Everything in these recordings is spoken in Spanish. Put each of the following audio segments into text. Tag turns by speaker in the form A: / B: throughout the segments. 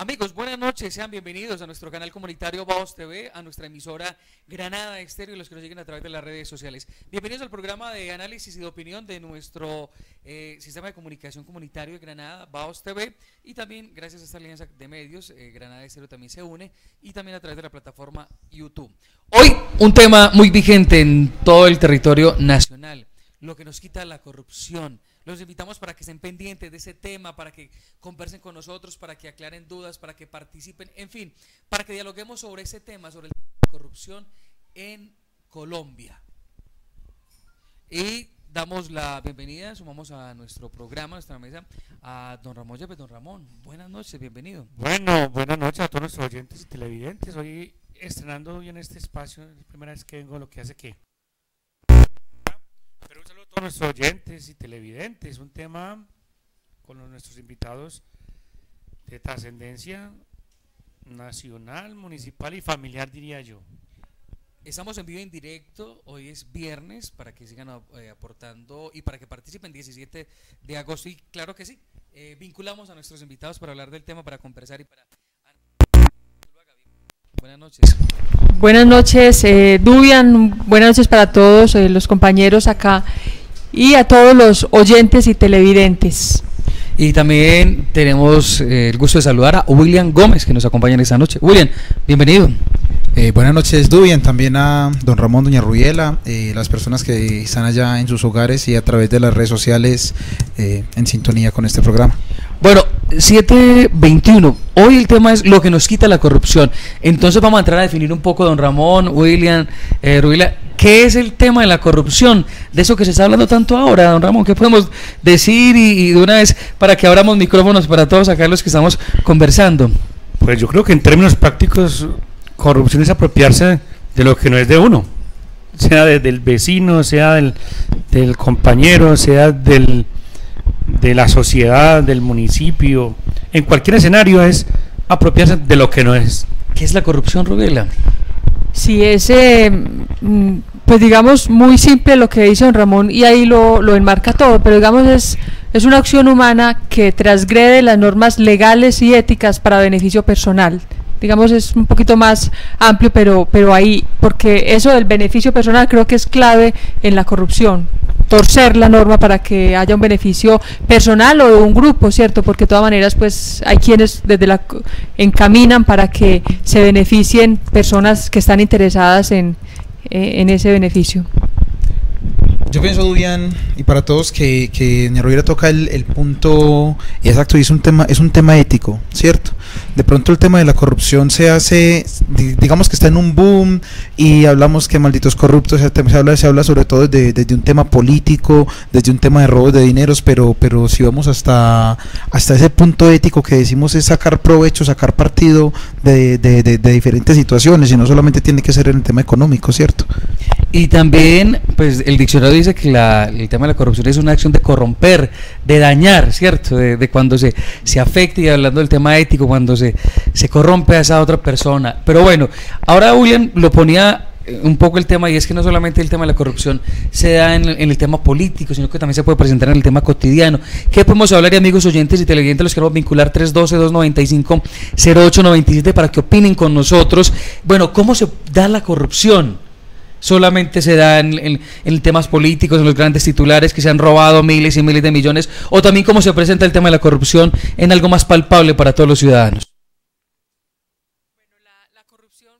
A: Amigos, buenas noches, sean bienvenidos a nuestro canal comunitario Baos TV, a nuestra emisora Granada Estéreo y los que nos siguen a través de las redes sociales. Bienvenidos al programa de análisis y de opinión de nuestro sistema de comunicación comunitario de Granada, Baos TV, y también gracias a esta alianza de medios, Granada Estéreo también se une, y también a través de la plataforma YouTube. Hoy un tema muy vigente en todo el territorio nacional, lo que nos quita la corrupción. Los invitamos para que estén pendientes de ese tema, para que conversen con nosotros, para que aclaren dudas, para que participen, en fin, para que dialoguemos sobre ese tema, sobre la corrupción en Colombia. Y damos la bienvenida, sumamos a nuestro programa, a nuestra mesa, a don Ramón Yepes. Don Ramón, buenas noches, bienvenido.
B: Bueno, buenas noches a todos nuestros oyentes y televidentes. Hoy estrenando hoy en este espacio, es la primera vez que vengo, lo que hace que... Pero un saludo a todos nuestros oyentes y televidentes, un tema con nuestros invitados de trascendencia nacional, municipal y familiar, diría yo.
A: Estamos en vivo en directo, hoy es viernes, para que sigan aportando y para que participen 17 de agosto, y claro que sí, vinculamos a nuestros invitados para hablar del tema, para conversar y para... Buenas noches.
C: Buenas noches, Dubian, buenas noches para todos los compañeros acá y a todos los oyentes y televidentes.
A: Y también tenemos el gusto de saludar a William Gómez, que nos acompaña en esta noche. William, bienvenido.
D: Buenas noches, Dubian, también a don Ramón, doña Rubiela, las personas que están allá en sus hogares y a través de las redes sociales en sintonía con este programa.
A: Bueno, 7:21, hoy el tema es lo que nos quita la corrupción. Entonces vamos a entrar a definir un poco, don Ramón, William, Rubiela, ¿qué es el tema de la corrupción? De eso que se está hablando tanto ahora, don Ramón, ¿qué podemos decir? Y de una vez, para que abramos micrófonos para todos acá los que estamos conversando.
B: Pues yo creo que en términos prácticos, corrupción es apropiarse de lo que no es de uno, sea del vecino, sea del compañero, sea de la sociedad, del municipio. En cualquier escenario es apropiarse de lo que no es.
A: ¿Qué es la corrupción, Rubiela?
C: Sí, es, pues digamos, muy simple lo que dice don Ramón y ahí lo enmarca todo, pero digamos es una acción humana que transgrede las normas legales y éticas para beneficio personal. Digamos, es un poquito más amplio, pero ahí, porque eso del beneficio personal creo que es clave en la corrupción, torcer la norma para que haya un beneficio personal o de un grupo, ¿cierto? Porque de todas maneras, pues, hay quienes encaminan para que se beneficien personas que están interesadas en ese beneficio.
D: Yo pienso, Dubian, y para todos que doña Rubiela toca el punto exacto, y es un tema ético, ¿cierto? De pronto el tema de la corrupción se hace, digamos que está en un boom y hablamos que malditos corruptos, se habla sobre todo desde un tema político, desde un tema de robos de dineros, pero si vamos hasta ese punto ético que decimos es sacar provecho, sacar partido de diferentes situaciones, y no solamente tiene que ser en el tema económico, ¿cierto?
A: Y también, pues, el diccionario dice que el tema de la corrupción es una acción de corromper, de dañar, ¿cierto? De cuando se afecta, y hablando del tema ético, cuando se corrompe a esa otra persona. Pero bueno, ahora William lo ponía un poco el tema, y es que no solamente el tema de la corrupción se da en el tema político, sino que también se puede presentar en el tema cotidiano. ¿Qué podemos hablar? Y amigos oyentes y televidentes, los queremos vincular 312-295-0897 para que opinen con nosotros. Bueno, ¿cómo se da la corrupción? ¿Solamente se da en temas políticos, en los grandes titulares que se han robado miles y miles de millones, o también cómo se presenta el tema de la corrupción en algo más palpable para todos los ciudadanos?
C: Bueno, la corrupción,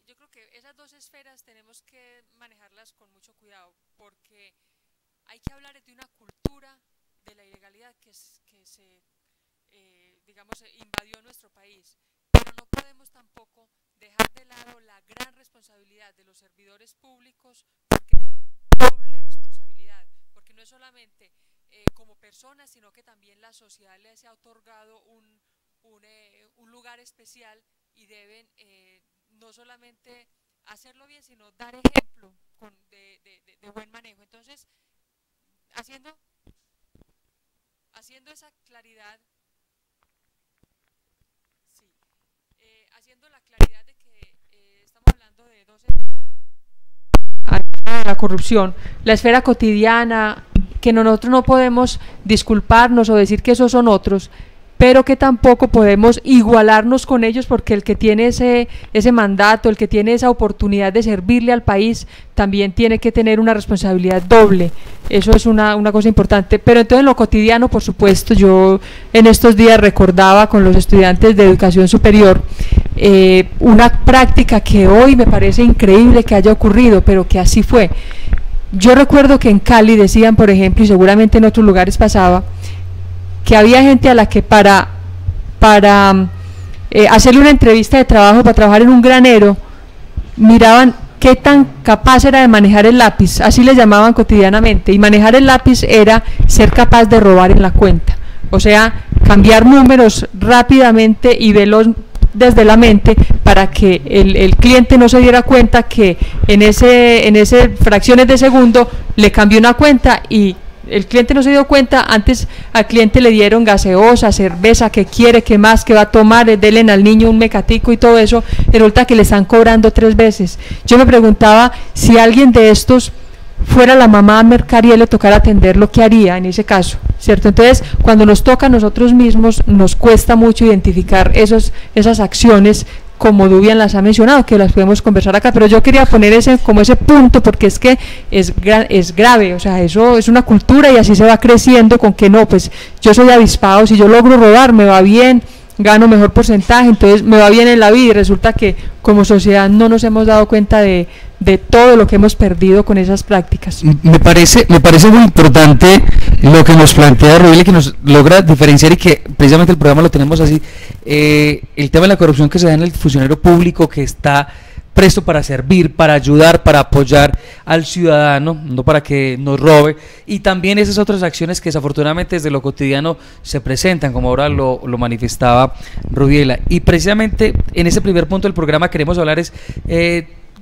C: yo creo que esas dos esferas tenemos que manejarlas con mucho cuidado, porque hay que hablar de una cultura de la ilegalidad que se, digamos, invadió nuestro país, pero no podemos tampoco dejar de lado la gran responsabilidad de los servidores públicos, porque es doble responsabilidad, porque no es solamente como personas, sino que también la sociedad les ha otorgado un lugar especial y deben no solamente hacerlo bien, sino dar ejemplo de buen manejo. Entonces, haciendo esa claridad, sí, haciendo la claridad de que estamos hablando de dos de la corrupción, la esfera cotidiana, que nosotros no podemos disculparnos o decir que esos son otros, pero que tampoco podemos igualarnos con ellos, porque el que tiene ese mandato, el que tiene esa oportunidad de servirle al país, también tiene que tener una responsabilidad doble. Eso es una cosa importante. Pero entonces en lo cotidiano, por supuesto, yo en estos días recordaba con los estudiantes de educación superior una práctica que hoy me parece increíble que haya ocurrido, pero que así fue. Yo recuerdo que en Cali decían, por ejemplo, y seguramente en otros lugares pasaba, que había gente a la que para hacerle una entrevista de trabajo, para trabajar en un granero, miraban qué tan capaz era de manejar el lápiz, así le llamaban cotidianamente, y manejar el lápiz era ser capaz de robar en la cuenta, o sea, cambiar números rápidamente y veloz desde la mente, para que el cliente no se diera cuenta que en ese fracciones de segundo le cambió una cuenta, y el cliente no se dio cuenta. Antes al cliente le dieron gaseosa, cerveza, que quiere, que más, que va a tomar, denle al niño un mecatico y todo eso, y resulta que le están cobrando 3 veces. Yo me preguntaba, si alguien de estos fuera la mamá a mercar y él le tocara atenderlo, ¿qué haría en ese caso? ¿Cierto? Entonces, cuando nos toca a nosotros mismos, nos cuesta mucho identificar esas acciones, como Dubian las ha mencionado, que las podemos conversar acá, pero yo quería poner ese punto, porque es que es grave, o sea, eso es una cultura y así se va creciendo, con que no, pues yo soy avispado, si yo logro robar me va bien, gano mejor porcentaje, entonces me va bien en la vida, y resulta que como sociedad no nos hemos dado cuenta de todo lo que hemos perdido con esas prácticas.
E: Me parece muy importante lo que nos plantea Royle, que nos logra diferenciar, y que precisamente el programa lo tenemos así, el tema de la corrupción que se da en el funcionario público, que está presto para servir, para ayudar, para apoyar al ciudadano, no para que nos robe, y también esas otras acciones que desafortunadamente desde lo cotidiano se presentan, como ahora lo manifestaba Rubiela. Y precisamente en ese primer punto del programa queremos hablar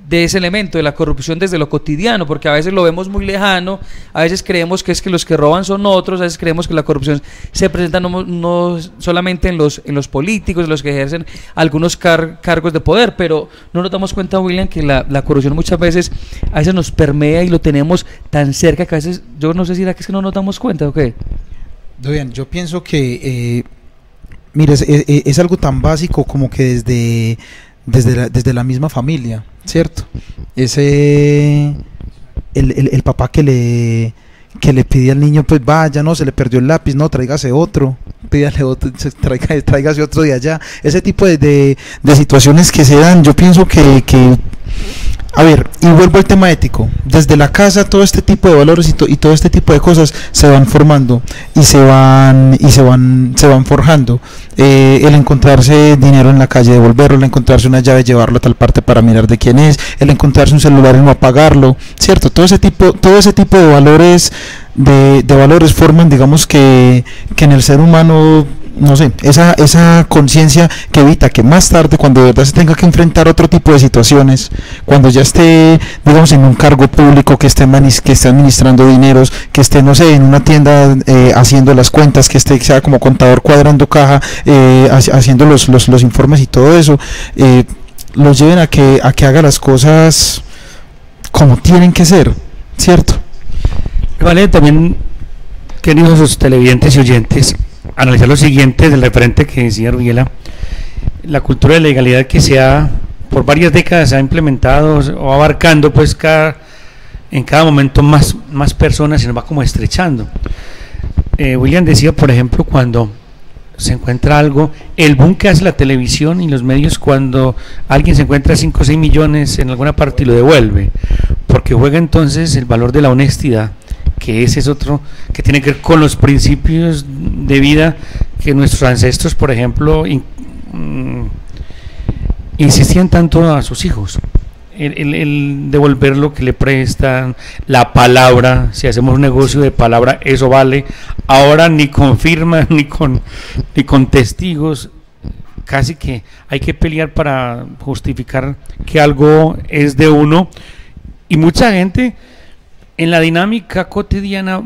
E: de ese elemento de la corrupción desde lo cotidiano, porque a veces lo vemos muy lejano, a veces creemos que es que los que roban son otros, a veces creemos que la corrupción se presenta no solamente en los políticos, en los que ejercen algunos cargos de poder, pero no nos damos cuenta, William, que la corrupción muchas veces a veces nos permea y lo tenemos tan cerca que a veces, yo no sé si era que es que no nos damos cuenta o qué.
D: Bien, yo pienso que mira, es algo tan básico como que desde la misma familia, ¿cierto? El papá que le pide al niño, pues vaya, no, se le perdió el lápiz, no, tráigase otro, pídale otro, tráigase otro de allá. Ese tipo de situaciones que se dan, yo pienso que a ver, y vuelvo al tema ético. Desde la casa todo este tipo de valores y todo este tipo de cosas se van formando y se van forjando. El encontrarse dinero en la calle, devolverlo, el encontrarse una llave, llevarlo a tal parte para mirar de quién es, el encontrarse un celular y no apagarlo, ¿cierto? Todo ese tipo de valores valores forman, digamos, que en el ser humano, no sé, esa conciencia que evita que más tarde, cuando de verdad se tenga que enfrentar otro tipo de situaciones, cuando ya esté, digamos, en un cargo público, que esté administrando dineros, que esté, no sé, en una tienda haciendo las cuentas, que sea como contador cuadrando caja, haciendo los informes y todo eso, los lleven a que haga las cosas como tienen que ser, ¿cierto?
B: Vale, también, queridos televidentes y oyentes, analizar lo siguiente del referente que decía Rubiela. La cultura de legalidad que por varias décadas se ha implementado o abarcando, pues en cada momento más personas, se nos va como estrechando. William decía, por ejemplo, cuando se encuentra algo, el boom que hace la televisión y los medios cuando alguien se encuentra 5 o 6 millones en alguna parte y lo devuelve, porque juega entonces el valor de la honestidad, que ese es otro que tiene que ver con los principios de vida que nuestros ancestros, por ejemplo, insistían tanto a sus hijos, el devolver lo que le prestan, la palabra. Si hacemos un negocio de palabra, eso vale. Ahora ni con firma ni con testigos, casi que hay que pelear para justificar que algo es de uno, y mucha gente en la dinámica cotidiana,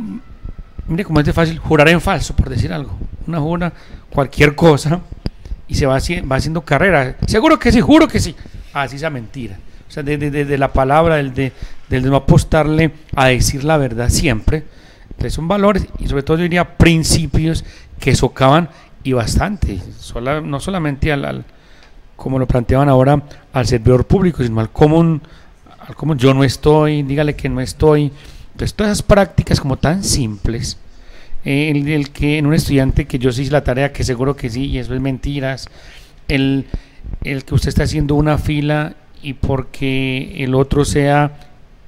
B: mire cómo es de fácil jurar en falso, por decir algo. Una jura cualquier cosa y se va haciendo carrera. Seguro que sí, juro que sí. Así es mentira. O sea, de la palabra, del de no apostarle a decir la verdad siempre. Entonces son valores y sobre todo yo diría principios que socavan y bastante, no solamente como lo planteaban ahora, al servidor público, sino al común yo no estoy, dígale que no estoy. Entonces todas esas prácticas como tan simples, el que en un estudiante que yo sí hice la tarea, que seguro que sí, y eso es mentiras, el que usted está haciendo una fila y porque el otro sea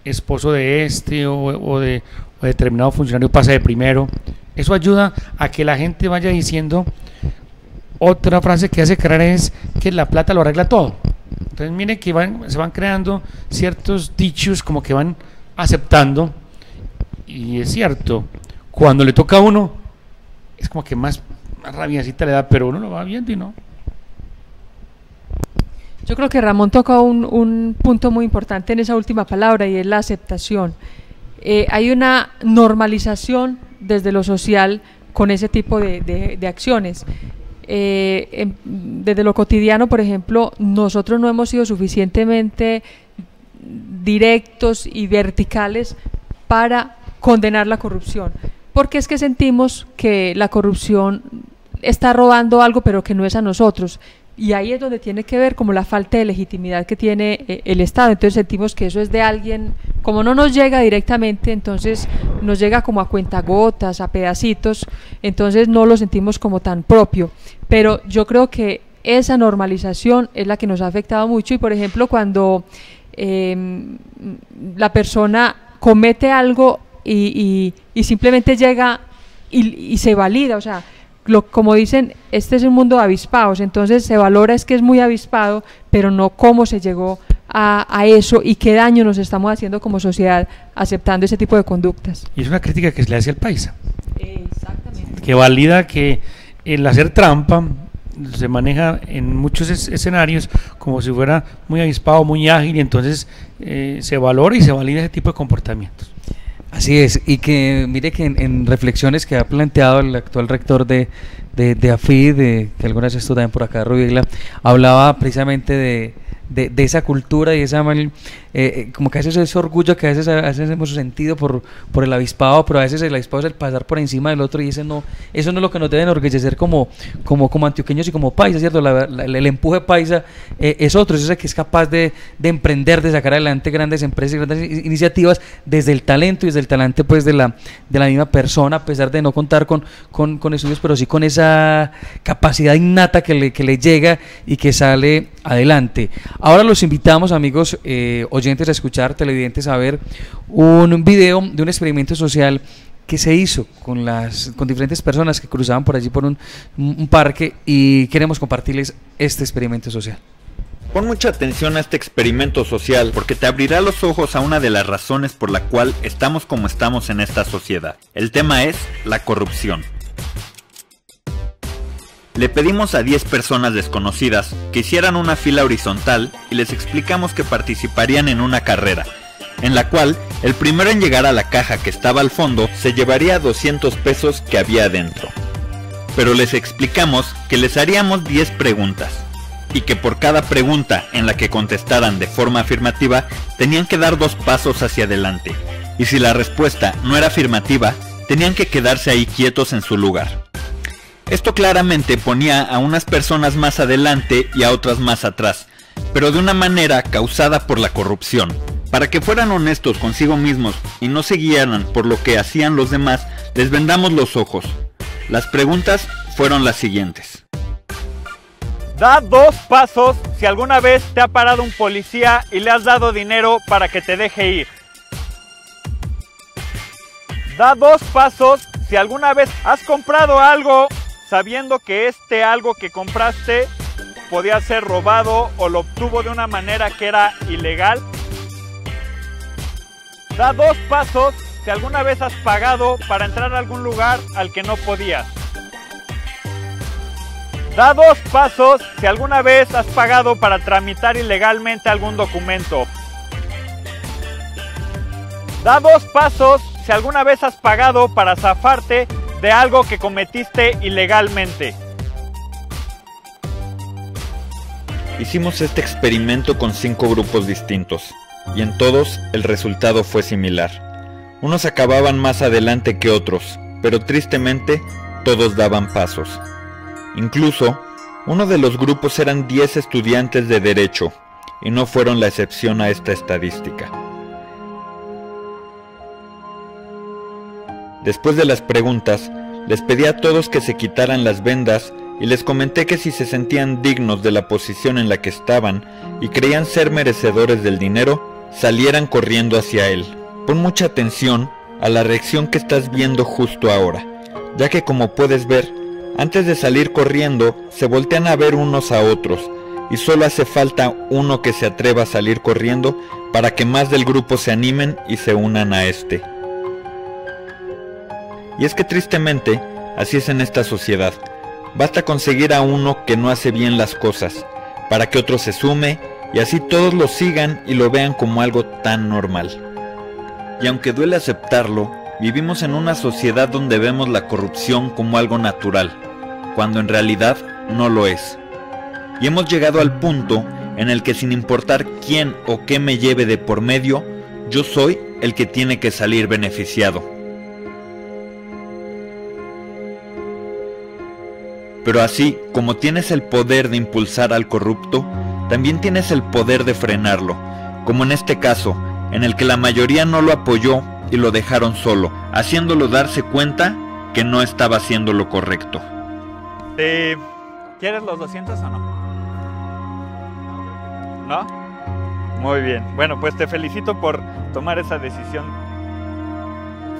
B: esposo de o de determinado funcionario pasa de primero, eso ayuda a que la gente vaya diciendo. Otra frase que hace creer es que la plata lo arregla todo. Entonces mire que se van creando ciertos dichos como que van aceptando, y es cierto, cuando le toca a uno es como que más rabiacita le da, pero uno lo va viendo y no.
C: Yo creo que Ramón toca un punto muy importante en esa última palabra, y es la aceptación. Hay una normalización desde lo social con ese tipo de acciones. Desde lo cotidiano, por ejemplo, nosotros no hemos sido suficientemente directos y verticales para condenar la corrupción, porque es que sentimos que la corrupción está robando algo, pero que no es a nosotros. Y ahí es donde tiene que ver como la falta de legitimidad que tiene el Estado. Entonces sentimos que eso es de alguien, como no nos llega directamente, entonces nos llega como a cuentagotas, a pedacitos, entonces no lo sentimos como tan propio. Pero yo creo que esa normalización es la que nos ha afectado mucho, y por ejemplo cuando la persona comete algo y simplemente llega y se valida, o sea, como dicen, este es un mundo de avispados, entonces se valora es que es muy avispado, pero no cómo se llegó a eso y qué daño nos estamos haciendo como sociedad aceptando ese tipo de conductas.
B: Y es una crítica que se le hace al paisa,
C: Exactamente,
B: que valida que el hacer trampa se maneja en muchos escenarios como si fuera muy avispado, muy ágil, y entonces se valora y se valida ese tipo de comportamientos.
E: Así es, y que mire que en reflexiones que ha planteado el actual rector de AFID, que algunas veces estuvo también por acá, Rubiela, hablaba precisamente de esa cultura y esa como que a veces ese orgullo que a veces hemos sentido por el avispado, pero a veces el avispado es el pasar por encima del otro, y eso no es lo que nos debe enorgullecer como antioqueños y como paisa, ¿cierto? El empuje paisa es otro, es ese que es capaz de emprender, de sacar adelante grandes empresas, grandes iniciativas desde el talento y desde el talante pues de la misma persona, a pesar de no contar con estudios, pero sí con esa capacidad innata que le llega y que sale adelante. Ahora los invitamos, amigos oyentes, a escuchar, televidentes, a ver un video de un experimento social que se hizo con diferentes personas que cruzaban por allí por un parque, y queremos compartirles este experimento social.
F: Pon mucha atención a este experimento social, porque te abrirá los ojos a una de las razones por la cual estamos como estamos en esta sociedad. El tema es la corrupción. Le pedimos a 10 personas desconocidas que hicieran una fila horizontal y les explicamos que participarían en una carrera, en la cual el primero en llegar a la caja que estaba al fondo se llevaría 200 pesos que había adentro. Pero les explicamos que les haríamos 10 preguntas, y que por cada pregunta en la que contestaran de forma afirmativa tenían que dar 2 pasos hacia adelante, y si la respuesta no era afirmativa, tenían que quedarse ahí quietos en su lugar. Esto claramente ponía a unas personas más adelante y a otras más atrás, pero de una manera causada por la corrupción. Para que fueran honestos consigo mismos y no se guiaran por lo que hacían los demás, les vendamos los ojos. Las preguntas fueron las siguientes.
G: Da 2 pasos si alguna vez te ha parado un policía y le has dado dinero para que te deje ir. Da 2 pasos si alguna vez has comprado algo sabiendo que algo que compraste podía ser robado o lo obtuvo de una manera que era ilegal. Da 2 pasos si alguna vez has pagado para entrar a algún lugar al que no podías. Da 2 pasos si alguna vez has pagado para tramitar ilegalmente algún documento. Da 2 pasos si alguna vez has pagado para zafarte de algo que cometiste ilegalmente.
F: Hicimos este experimento con 5 grupos distintos, y en todos el resultado fue similar. Unos acababan más adelante que otros, pero tristemente todos daban pasos. Incluso, uno de los grupos eran 10 estudiantes de Derecho, y no fueron la excepción a esta estadística. Después de las preguntas, les pedí a todos que se quitaran las vendas y les comenté que si se sentían dignos de la posición en la que estaban y creían ser merecedores del dinero, salieran corriendo hacia él. Pon mucha atención a la reacción que estás viendo justo ahora, ya que como puedes ver, antes de salir corriendo, se voltean a ver unos a otros, y solo hace falta uno que se atreva a salir corriendo para que más del grupo se animen y se unan a este. Y es que tristemente, así es en esta sociedad. Basta conseguir a uno que no hace bien las cosas, para que otro se sume, y así todos lo sigan y lo vean como algo tan normal. Y aunque duele aceptarlo, vivimos en una sociedad donde vemos la corrupción como algo natural, cuando en realidad no lo es. Y hemos llegado al punto en el que sin importar quién o qué me lleve de por medio, yo soy el que tiene que salir beneficiado. Pero así como tienes el poder de impulsar al corrupto, también tienes el poder de frenarlo, como en este caso, en el que la mayoría no lo apoyó y lo dejaron solo, haciéndolo darse cuenta que no estaba haciendo lo correcto.
G: ¿Quieres los 200 o no? ¿No? Muy bien. Bueno, pues te felicito por tomar esa decisión.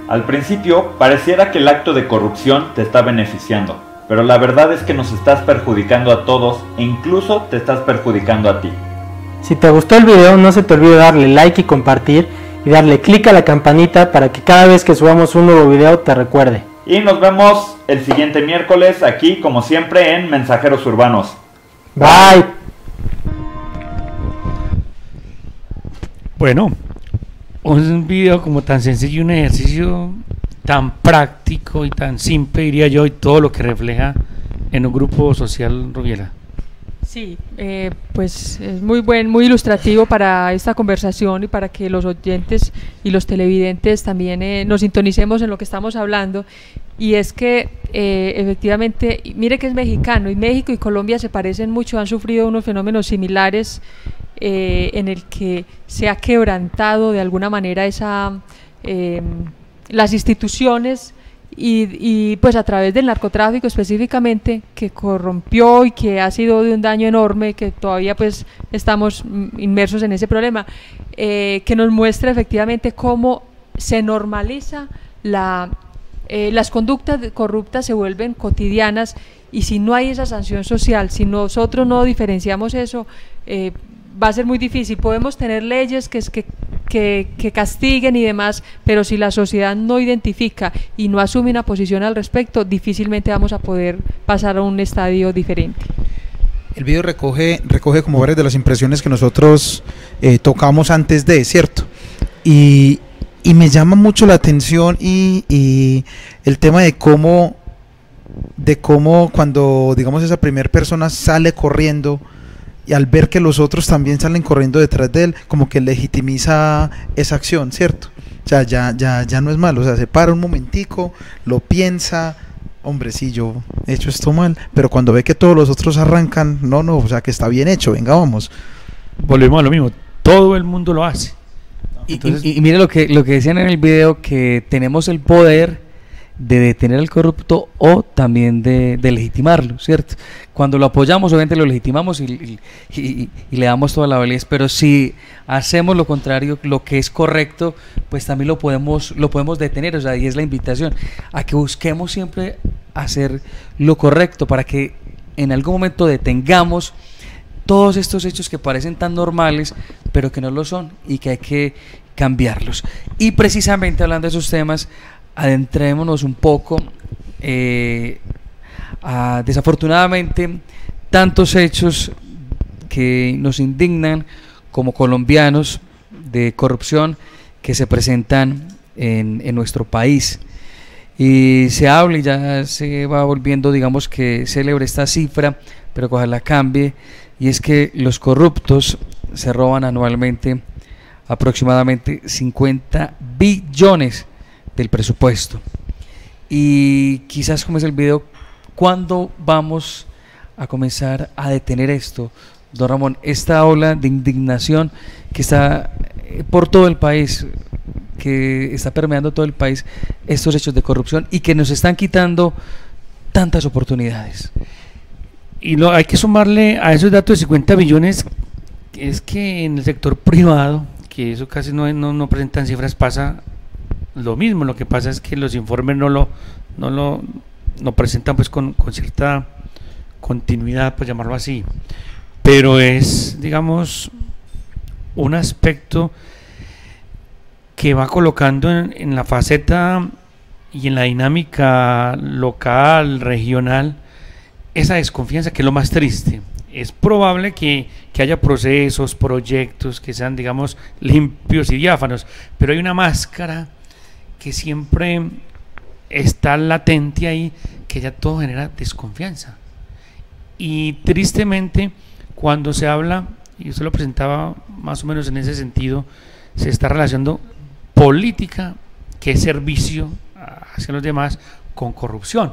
F: Al principio, pareciera que el acto de corrupción te está beneficiando, pero la verdad es que nos estás perjudicando a todos e incluso te estás perjudicando a ti.
H: Si te gustó el video, no se te olvide darle like y compartir y darle clic a la campanita para que cada vez que subamos un nuevo video te recuerde.
F: Y nos vemos el siguiente miércoles aquí, como siempre, en Mensajeros Urbanos.
H: Bye.
B: Bueno, un video como tan sencillo, un ejercicio tan práctico y tan simple, diría yo, y todo lo que refleja en un grupo social, Rubiela.
C: Sí, pues es muy ilustrativo para esta conversación y para que los oyentes y los televidentes también nos sintonicemos en lo que estamos hablando. Y es que efectivamente, mire que es mexicano, y México y Colombia se parecen mucho, han sufrido unos fenómenos similares en el que se ha quebrantado de alguna manera las instituciones y pues a través del narcotráfico específicamente, que corrompió y que ha sido de un daño enorme, que todavía pues estamos inmersos en ese problema, que nos muestra efectivamente cómo se normaliza las conductas corruptas, se vuelven cotidianas, y si no hay esa sanción social, si nosotros no diferenciamos eso, va a ser muy difícil. Podemos tener leyes que castiguen y demás, pero si la sociedad no identifica y no asume una posición al respecto, difícilmente vamos a poder pasar a un estadio diferente.
D: El video recoge como varias de las impresiones que nosotros tocamos antes de, ¿cierto? Y me llama mucho la atención y el tema de cómo cuando, digamos, esa primera persona sale corriendo, y al ver que los otros también salen corriendo detrás de él, como que legitimiza esa acción, ¿cierto? O sea, ya no es malo, o sea, se para un momentico, lo piensa, hombre, sí, yo he hecho esto mal, pero cuando ve que todos los otros arrancan, no, o sea, que está bien hecho, venga, vamos.
B: Volvemos a lo mismo, todo el mundo lo hace.
E: Entonces, y mire lo que decían en el video, que tenemos el poder de detener al corrupto o también de legitimarlo, ¿cierto? Cuando lo apoyamos, obviamente lo legitimamos y le damos toda la validez, pero si hacemos lo contrario, lo que es correcto, pues también lo podemos detener. O sea, y es la invitación a que busquemos siempre hacer lo correcto para que en algún momento detengamos todos estos hechos que parecen tan normales, pero que no lo son, y que hay que cambiarlos. Y precisamente hablando de esos temas, adentrémonos un poco. Desafortunadamente, tantos hechos que nos indignan como colombianos de corrupción que se presentan en nuestro país, y se habla y ya se va volviendo, digamos, que célebre esta cifra, pero que ojalá cambie, y es que los corruptos se roban anualmente aproximadamente 50 billones del presupuesto. Y quizás, como es el video, ¿cuándo vamos a comenzar a detener esto, don Ramón, esta ola de indignación que está por todo el país, que está permeando todo el país, estos hechos de corrupción y que nos están quitando tantas oportunidades?
B: Y hay que sumarle a esos datos de 50 billones, es que en el sector privado, que eso casi no presentan cifras, pasa lo mismo. Lo que pasa es que los informes no lo presentan pues con cierta continuidad, pues llamarlo así, pero es, digamos, un aspecto que va colocando en la faceta y en la dinámica local, regional, esa desconfianza, que es lo más triste. Es probable que haya procesos, proyectos que sean, digamos, limpios y diáfanos, pero hay una máscara que siempre está latente ahí, que ya todo genera desconfianza. Y tristemente, cuando se habla, y usted lo presentaba más o menos en ese sentido, se está relacionando política, que es servicio hacia los demás, con corrupción.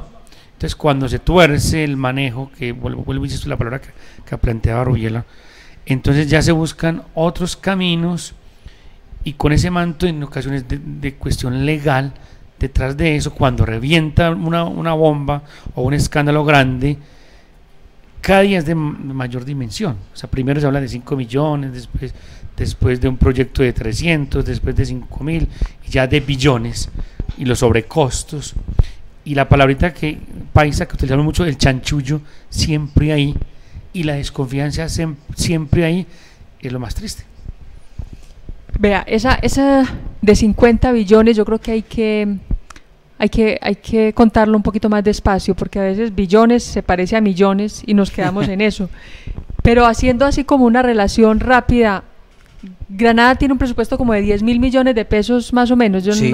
B: Entonces, cuando se tuerce el manejo, que vuelvo a insistir la palabra que planteaba Rubiela, entonces ya se buscan otros caminos, y con ese manto en ocasiones de cuestión legal detrás de eso, cuando revienta una bomba o un escándalo grande, cada día es de mayor dimensión. O sea, primero se habla de 5 millones, después de un proyecto de 300, después de 5.000, y ya de billones, y los sobrecostos, y la palabrita paisa que utilizamos mucho, el chanchullo, siempre ahí, y la desconfianza siempre ahí, es lo más triste.
C: Vea, esa de 50 billones yo creo que hay que contarlo un poquito más despacio, porque a veces billones se parece a millones y nos quedamos en eso. Pero haciendo así como una relación rápida, Granada tiene un presupuesto como de 10.000 millones de pesos más o menos.
E: Sí.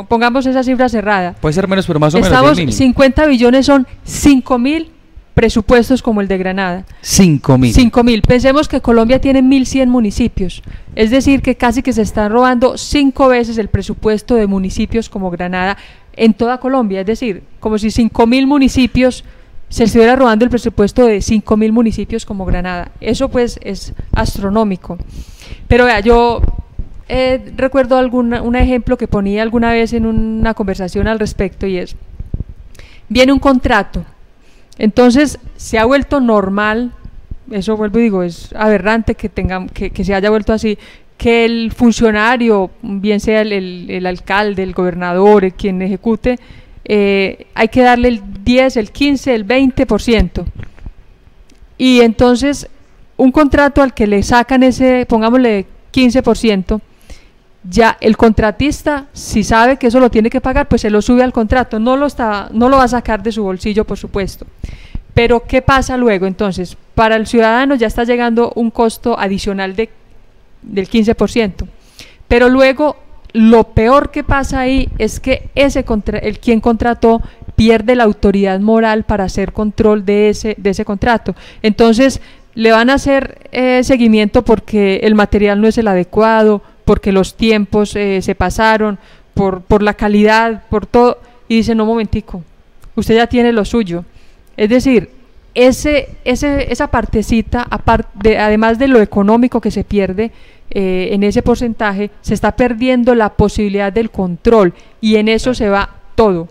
C: Pongamos esa cifra cerrada.
E: Puede ser menos, pero más o
C: menos.
E: 50
C: billones son 5.000 presupuestos como el de Granada.
E: 5.000.
C: 5.000. Pensemos que Colombia tiene 1.100 municipios. Es decir, que casi que se están robando 5 veces el presupuesto de municipios como Granada en toda Colombia. Es decir, como si 5.000 municipios se estuviera robando el presupuesto de 5.000 municipios como Granada. Eso pues es astronómico. Pero vea, yo recuerdo un ejemplo que ponía alguna vez en una conversación al respecto, y es, viene un contrato, entonces se ha vuelto normal, eso vuelvo y digo, es aberrante que se haya vuelto así, que el funcionario, bien sea el alcalde, el gobernador, quien ejecute, hay que darle el 10, el 15, el 20%. Y entonces un contrato al que le sacan ese, pongámosle 15%, ya el contratista, si sabe que eso lo tiene que pagar, pues se lo sube al contrato, no lo va a sacar de su bolsillo, por supuesto. Pero ¿qué pasa luego? Entonces, para el ciudadano ya está llegando un costo adicional del 15%, pero luego lo peor que pasa ahí es que quien contrató pierde la autoridad moral para hacer control de ese contrato. Entonces le van a hacer seguimiento porque el material no es el adecuado, porque los tiempos se pasaron, por la calidad, por todo, y dicen, no, momentico, usted ya tiene lo suyo. Es decir, esa partecita, además de lo económico que se pierde en ese porcentaje, se está perdiendo la posibilidad del control, y en eso se va todo.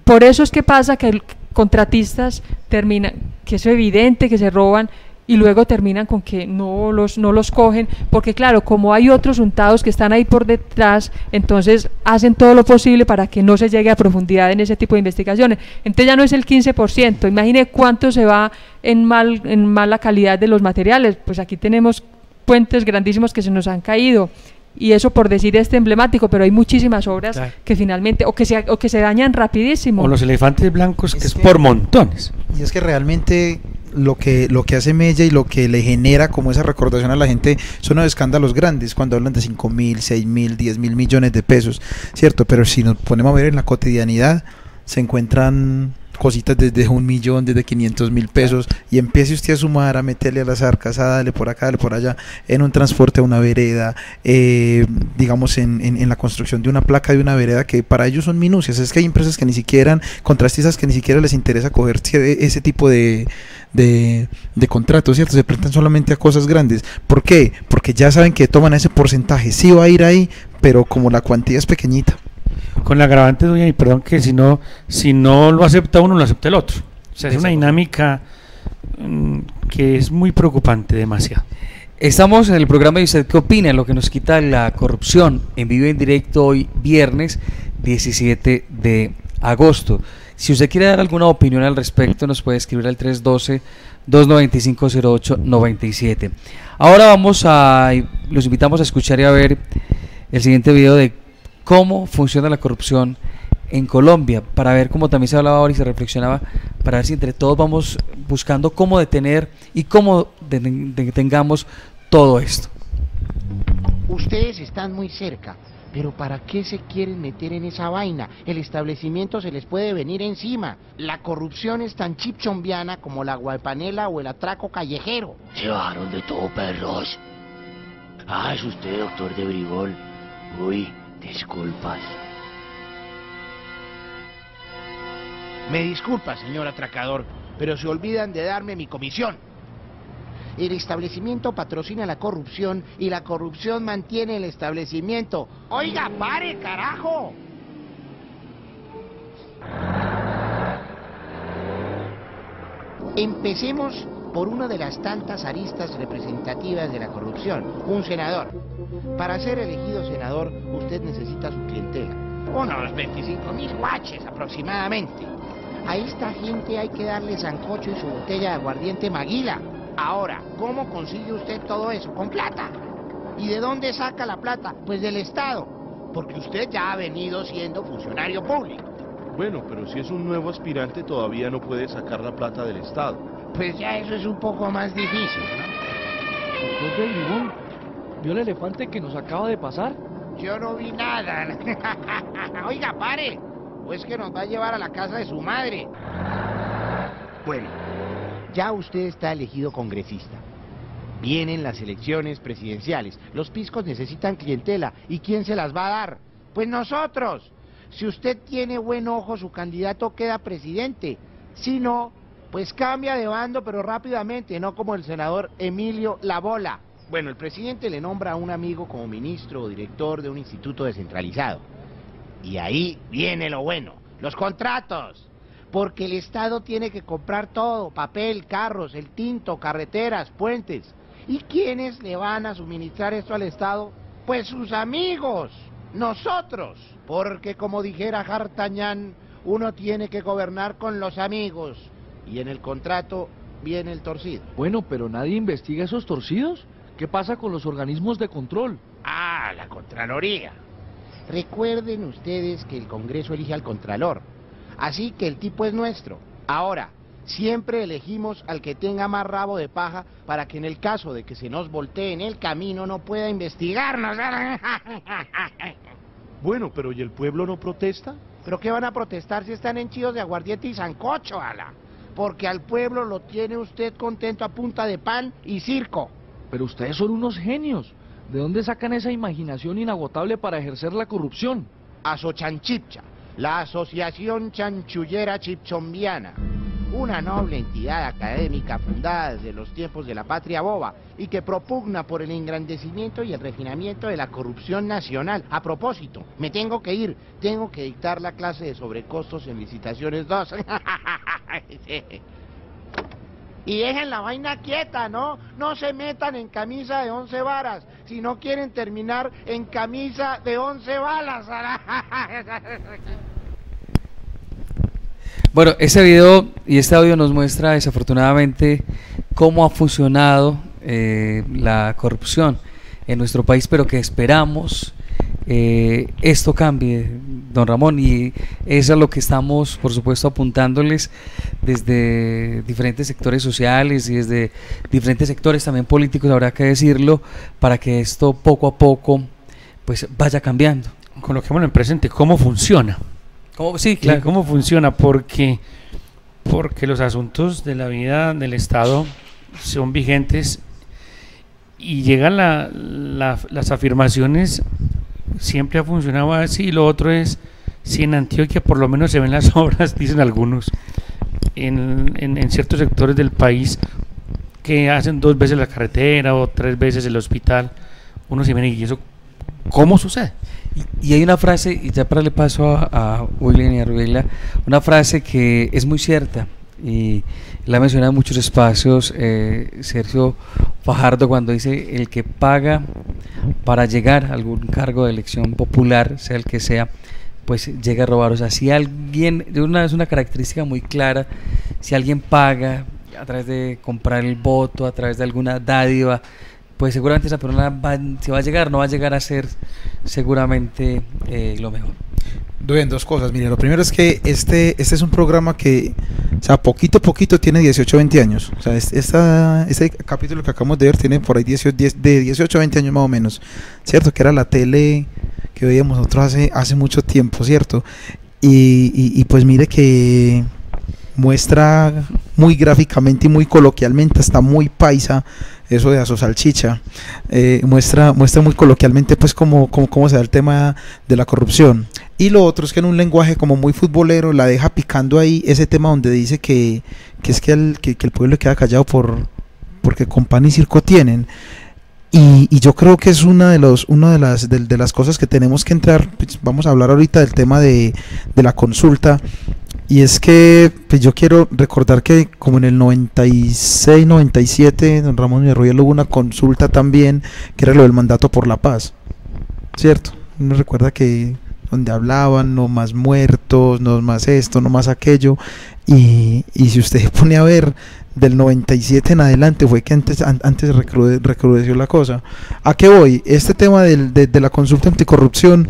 C: Por eso es que pasa que contratistas terminan, que es evidente que se roban, y luego terminan con que no los cogen, porque claro, como hay otros untados que están ahí por detrás, entonces hacen todo lo posible para que no se llegue a profundidad en ese tipo de investigaciones. Entonces ya no es el 15%, imagine cuánto se va en mala calidad de los materiales. Pues aquí tenemos puentes grandísimos que se nos han caído, y eso por decir emblemático, pero hay muchísimas obras, claro, que finalmente, o que se dañan rapidísimo.
B: O los elefantes blancos, que es por montones.
D: Y es que realmente lo que hace mella y lo que le genera como esa recordación a la gente son los escándalos grandes, cuando hablan de 5.000, 6.000, 10.000 millones de pesos, ¿cierto? Pero si nos ponemos a ver en la cotidianidad, se encuentran cositas desde 1 millón, desde 500.000 pesos, y empiece usted a sumar, a meterle a las arcas, a darle por acá, darle por allá, en un transporte a una vereda, digamos en la construcción de una placa de una vereda, que para ellos son minucias. Es que hay empresas que ni siquiera, contratistas que ni siquiera les interesa coger ese tipo de contratos, ¿cierto? Se prestan solamente a cosas grandes. ¿Por qué? Porque ya saben que toman ese porcentaje, sí va a ir ahí, pero como la cuantía es pequeñita.
B: Con la agravante, doña, y perdón, que si no lo acepta uno, lo acepta el otro. O sea, es una dinámica que es muy preocupante, demasiado.
E: Estamos en el programa ¿Y usted qué opina? Lo que nos quita la corrupción, en vivo y en directo hoy viernes 17 de agosto. Si usted quiere dar alguna opinión al respecto, nos puede escribir al 312-295-0897. Ahora los invitamos a escuchar y a ver el siguiente video de cómo funciona la corrupción en Colombia, para ver cómo también se hablaba ahora y se reflexionaba, para ver si entre todos vamos buscando cómo detener y cómo detengamos todo esto.
I: Ustedes están muy cerca, pero ¿para qué se quieren meter en esa vaina? El establecimiento se les puede venir encima. La corrupción es tan chipchombiana como la guaypanela o el atraco callejero.
J: Se bajaron de todo, perros. Ah, es usted, doctor de Brigol. Uy, disculpas.
I: Me disculpa, señor atracador, pero se olvidan de darme mi comisión. El establecimiento patrocina la corrupción y la corrupción mantiene el establecimiento. ¡Oiga, pare, carajo! Empecemos por una de las tantas aristas representativas de la corrupción, un senador. Para ser elegido senador, usted necesita su clientela. Unos 25.000 guaches aproximadamente. A esta gente hay que darle sancocho y su botella de aguardiente Maguila. Ahora, ¿cómo consigue usted todo eso? Con plata. ¿Y de dónde saca la plata? Pues del Estado. Porque usted ya ha venido siendo funcionario público.
K: Bueno, pero si es un nuevo aspirante todavía no puede sacar la plata del Estado.
I: Pues ya eso es un poco más difícil, ¿no?
L: Doctor de Brigol, ¿vio el elefante que nos acaba de pasar?
I: Yo no vi nada. Oiga, pare. ¿O es que nos va a llevar a la casa de su madre? Bueno, ya usted está elegido congresista. Vienen las elecciones presidenciales. Los piscos necesitan clientela. ¿Y quién se las va a dar? Pues nosotros. Si usted tiene buen ojo, su candidato queda presidente. Si no, pues cambia de bando, pero rápidamente, no como el senador Emilio Labola. Bueno, el presidente le nombra a un amigo como ministro o director de un instituto descentralizado. Y ahí viene lo bueno, los contratos. Porque el Estado tiene que comprar todo, papel, carros, el tinto, carreteras, puentes. ¿Y quiénes le van a suministrar esto al Estado? Pues sus amigos, nosotros. Porque como dijera D'Artagnan, uno tiene que gobernar con los amigos. Y en el contrato viene el torcido.
L: Bueno, pero nadie investiga esos torcidos. ¿Qué pasa con los organismos de control?
I: Ah, la Contraloría. Recuerden ustedes que el Congreso elige al Contralor. Así que el tipo es nuestro. Ahora, siempre elegimos al que tenga más rabo de paja para que en el caso de que se nos voltee en el camino no pueda investigarnos.
K: Bueno, pero ¿y el pueblo no protesta?
I: ¿Pero qué van a protestar si están henchidos de aguardiente y sancocho, ala? Porque al pueblo lo tiene usted contento a punta de pan y circo.
L: Pero ustedes son unos genios. ¿De dónde sacan esa imaginación inagotable para ejercer la corrupción?
I: Asochanchipcha, la Asociación Chanchullera Chipchombiana, una noble entidad académica fundada desde los tiempos de la patria boba y que propugna por el engrandecimiento y el refinamiento de la corrupción nacional. A propósito, me tengo que ir, tengo que dictar la clase de sobrecostos en licitaciones 2. Y dejen la vaina quieta, ¿no? No se metan en camisa de 11 varas, si no quieren terminar en camisa de 11 balas.
E: Bueno, este video y este audio nos muestra desafortunadamente cómo ha funcionado la corrupción en nuestro país, pero que esperamos esto cambie, don Ramón, y eso es lo que estamos, por supuesto, apuntándoles desde diferentes sectores sociales y desde diferentes sectores también políticos, habrá que decirlo, para que esto poco a poco pues vaya cambiando.
B: Coloquémoslo en presente, ¿cómo funciona?
E: Sí, claro.
B: ¿Cómo funciona? Porque porque los asuntos de la vida del Estado son vigentes y llegan las afirmaciones, siempre ha funcionado así. Y lo otro es, si en Antioquia por lo menos se ven las obras, dicen algunos, en ciertos sectores del país, que hacen 2 veces la carretera o 3 veces el hospital, uno se viene y eso, ¿cómo sucede?
E: Y hay una frase, y ya para le paso a William y a Ruela, una frase que es muy cierta y la menciona en muchos espacios Sergio Fajardo, cuando dice: el que paga para llegar a algún cargo de elección popular, sea el que sea, pues llega a robar. O sea, si alguien, es una característica muy clara, si alguien paga a través de comprar el voto, a través de alguna dádiva, pues seguramente esa persona si va a llegar, no va a llegar a ser seguramente lo mejor.
D: Duelen 2 cosas. Mire, lo primero es que este es un programa que, o sea, poquito a poquito tiene 18 o 20 años. O sea, este capítulo que acabamos de ver tiene por ahí de 18 a 20 años más o menos, ¿cierto? Que era la tele que veíamos nosotros hace mucho tiempo, ¿cierto? Y pues mire que muestra muy gráficamente y muy coloquialmente, está muy paisa eso de aso salchicha, muestra muy coloquialmente pues cómo se da el tema de la corrupción. Y lo otro es que en un lenguaje como muy futbolero la deja picando ahí ese tema donde dice que es que el pueblo queda callado porque con pan y circo tienen. Y yo creo que es una de las cosas que tenemos que entrar. Pues vamos a hablar ahorita del tema de la consulta. Y es que pues yo quiero recordar que como en el 96, 97, don Ramón Villarroel, hubo una consulta también, que era lo del mandato por la paz, ¿cierto? Uno recuerda que donde hablaban, no más muertos, no más esto, no más aquello, y si usted se pone a ver, del 97 en adelante fue que antes recrudeció la cosa. ¿A qué voy? Este tema de la consulta anticorrupción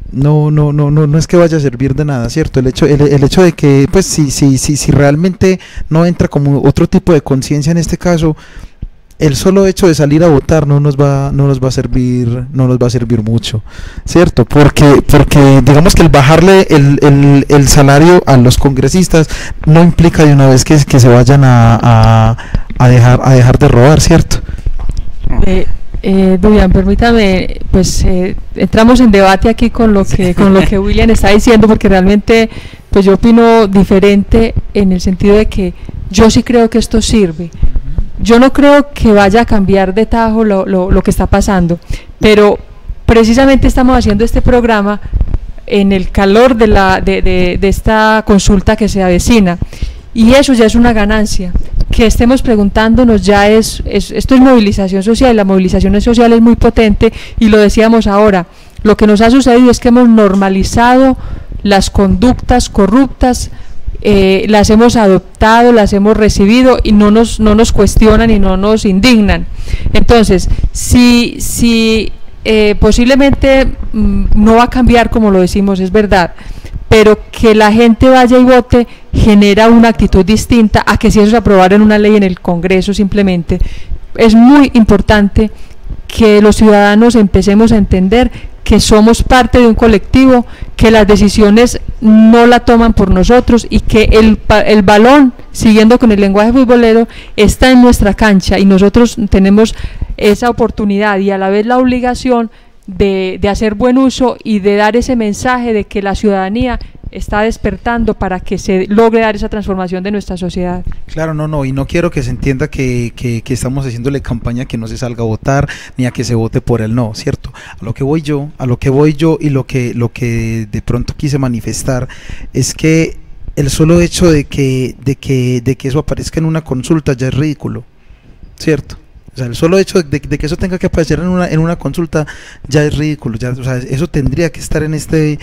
D: no es que vaya a servir de nada, ¿cierto? El hecho de que pues si realmente no entra como otro tipo de conciencia en este caso, el solo hecho de salir a votar no nos va a servir mucho, ¿cierto? Porque digamos que el bajarle el salario a los congresistas no implica de una vez que se vayan a dejar de robar, ¿cierto?
C: Duyan, permítame, pues entramos en debate aquí con lo que William está diciendo, porque realmente pues yo opino diferente, en el sentido de que yo sí creo que esto sirve. Yo no creo que vaya a cambiar de tajo lo que está pasando, pero precisamente estamos haciendo este programa en el calor de esta consulta que se avecina, y eso ya es una ganancia. Que estemos preguntándonos ya esto es movilización social, y la movilización social es muy potente, y lo decíamos ahora, lo que nos ha sucedido es que hemos normalizado las conductas corruptas, las hemos adoptado, las hemos recibido, y no nos cuestionan y no nos indignan. Entonces, si posiblemente no va a cambiar, como lo decimos, es verdad, pero que la gente vaya y vote genera una actitud distinta a que si eso se aprobara en una ley en el Congreso. Simplemente es muy importante que los ciudadanos empecemos a entender que somos parte de un colectivo, que las decisiones no la toman por nosotros, y que el balón, siguiendo con el lenguaje futbolero, está en nuestra cancha, y nosotros tenemos esa oportunidad y a la vez la obligación de hacer buen uso y de dar ese mensaje de que la ciudadanía está despertando para que se logre dar esa transformación de nuestra sociedad. Claro,
D: y no quiero que se entienda que estamos haciéndole campaña que no se salga a votar, ni a que se vote por el no, ¿cierto? A lo que voy yo y lo que de pronto quise manifestar es que el solo hecho de que eso aparezca en una consulta ya es ridículo, ¿cierto? O sea, el solo hecho de que eso tenga que aparecer en una consulta ya es ridículo. O sea, eso tendría que estar en este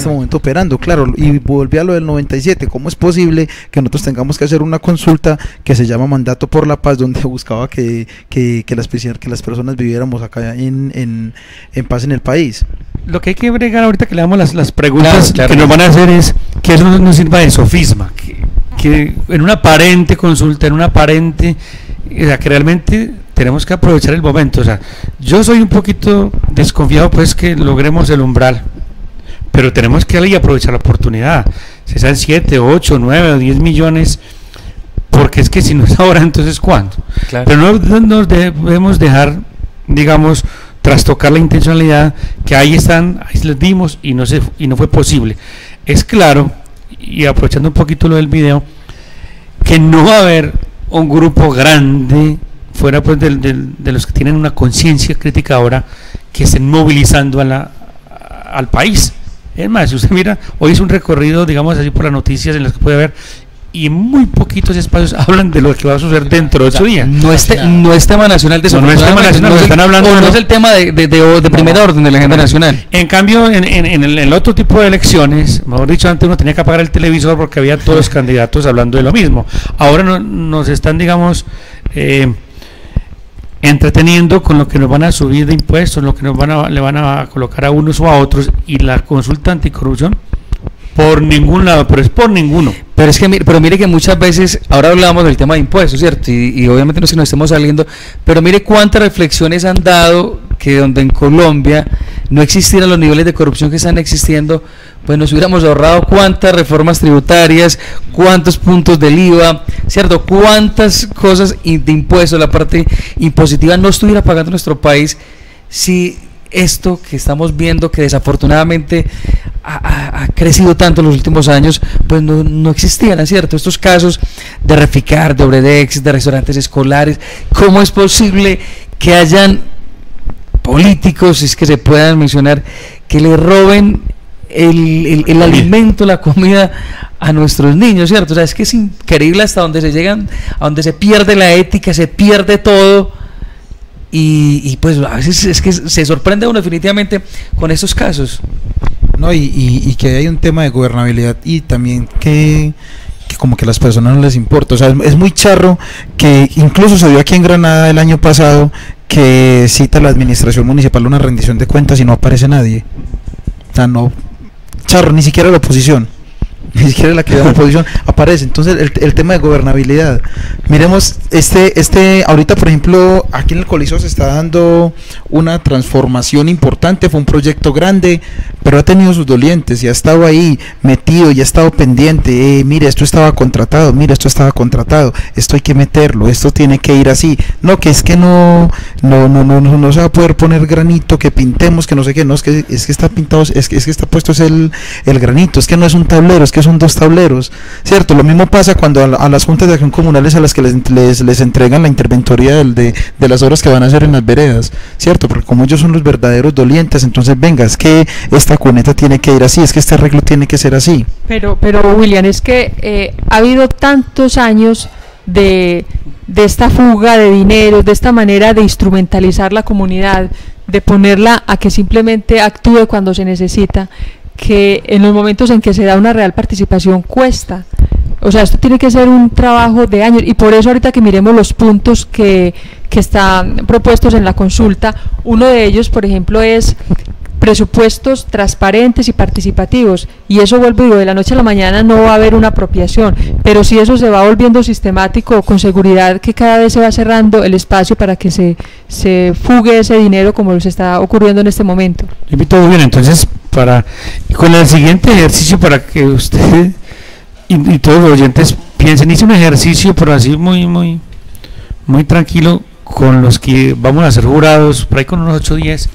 D: momento operando, claro. Y volví a lo del 97. ¿Cómo es posible que nosotros tengamos que hacer una consulta que se llama Mandato por la Paz, donde buscaba que las personas viviéramos acá en paz en el país?
B: Lo que hay que bregar ahorita que le damos las preguntas que nos van a hacer es que eso no sirva de sofisma, que en una aparente consulta, o sea, que realmente tenemos que aprovechar el momento. O sea, yo soy un poquito desconfiado pues que logremos el umbral, pero tenemos que ahí aprovechar la oportunidad, si sean 7, 8, 9 o 10 millones, porque es que si no es ahora, entonces ¿cuándo?
E: Claro.
B: Pero no nos debemos dejar, digamos, trastocar la intencionalidad, que ahí están, ahí les dimos y no fue posible. Es claro, y aprovechando un poquito lo del video, que no va a haber un grupo grande fuera pues de los que tienen una conciencia crítica ahora, que estén movilizando al país. Es más, si usted mira, hoy es un recorrido, digamos así, por las noticias en las que puede ver, y en muy poquitos espacios hablan de lo que va a suceder dentro de 8 días.
E: No es tema nacional,
B: no es tema nacional, están hablando,
E: no es el tema de primera orden de la agenda nacional.
B: En cambio, en el otro tipo de elecciones, mejor dicho, antes uno tenía que apagar el televisor porque había todos los candidatos hablando de lo mismo. Ahora nos están, digamos, entreteniendo con lo que nos van a subir de impuestos, lo que le van a colocar a unos o a otros, y la consulta anticorrupción por ningún lado, pero es por ninguno.
E: Pero mire que muchas veces, ahora hablamos del tema de impuestos, ¿cierto? Y obviamente no es que nos estemos saliendo, pero mire cuántas reflexiones han dado que donde en Colombia no existieran los niveles de corrupción que están existiendo, pues nos hubiéramos ahorrado cuántas reformas tributarias, cuántos puntos del IVA, ¿cierto? Cuántas cosas de impuestos, la parte impositiva no estuviera pagando nuestro país si esto que estamos viendo, que desafortunadamente ha crecido tanto en los últimos años, pues no existían, ¿cierto? Estos casos de Reficar, de Obredex, de restaurantes escolares, ¿cómo es posible que hayan políticos, si es que se puedan mencionar, que le roben el alimento, la comida a nuestros niños, ¿cierto? O sea, es que es increíble hasta donde se llegan, a donde se pierde la ética, se pierde todo. Y pues a veces es que se sorprende uno definitivamente con estos casos.
D: No, y que hay un tema de gobernabilidad y también que como que a las personas no les importa. O sea, es muy charro que incluso se dio aquí en Granada el año pasado que cita la administración municipal una rendición de cuentas y no aparece nadie. O sea, no, charro, ni siquiera la oposición. Ni siquiera la que da la oposición aparece. Entonces el tema de gobernabilidad, miremos ahorita por ejemplo aquí en el Coliseo se está dando una transformación importante, fue un proyecto grande, pero ha tenido sus dolientes y ha estado ahí metido y ha estado pendiente, mire esto estaba contratado, esto hay que meterlo, esto tiene que ir así, no, que es que no se va a poder poner granito, que pintemos, que no sé qué, no, es que está pintado, es que está puesto es el granito, es que no es un tablero, es que son 2 tableros, ¿cierto? Lo mismo pasa cuando a las juntas de acción comunales a las que les entregan la interventoría de las obras que van a hacer en las veredas, ¿cierto? Porque como ellos son los verdaderos dolientes, entonces venga, es que esta cuneta tiene que ir así, es que este arreglo tiene que ser así.
C: Pero William, es que ha habido tantos años de esta fuga de dinero, de esta manera de instrumentalizar la comunidad, de ponerla a que simplemente actúe cuando se necesita, que en los momentos en que se da una real participación cuesta. O sea, esto tiene que ser un trabajo de años, y por eso ahorita que miremos los puntos que están propuestos en la consulta, uno de ellos, por ejemplo, es presupuestos transparentes y participativos, y eso, vuelvo y digo, de la noche a la mañana no va a haber una apropiación, pero si eso se va volviendo sistemático, con seguridad que cada vez se va cerrando el espacio para que se fugue ese dinero como se está ocurriendo en este momento.
B: Invito bien, entonces, con el siguiente ejercicio, para que usted y todos los oyentes piensen, hice un ejercicio, pero así muy tranquilo, con los que vamos a ser jurados, por ahí con unos 8 días.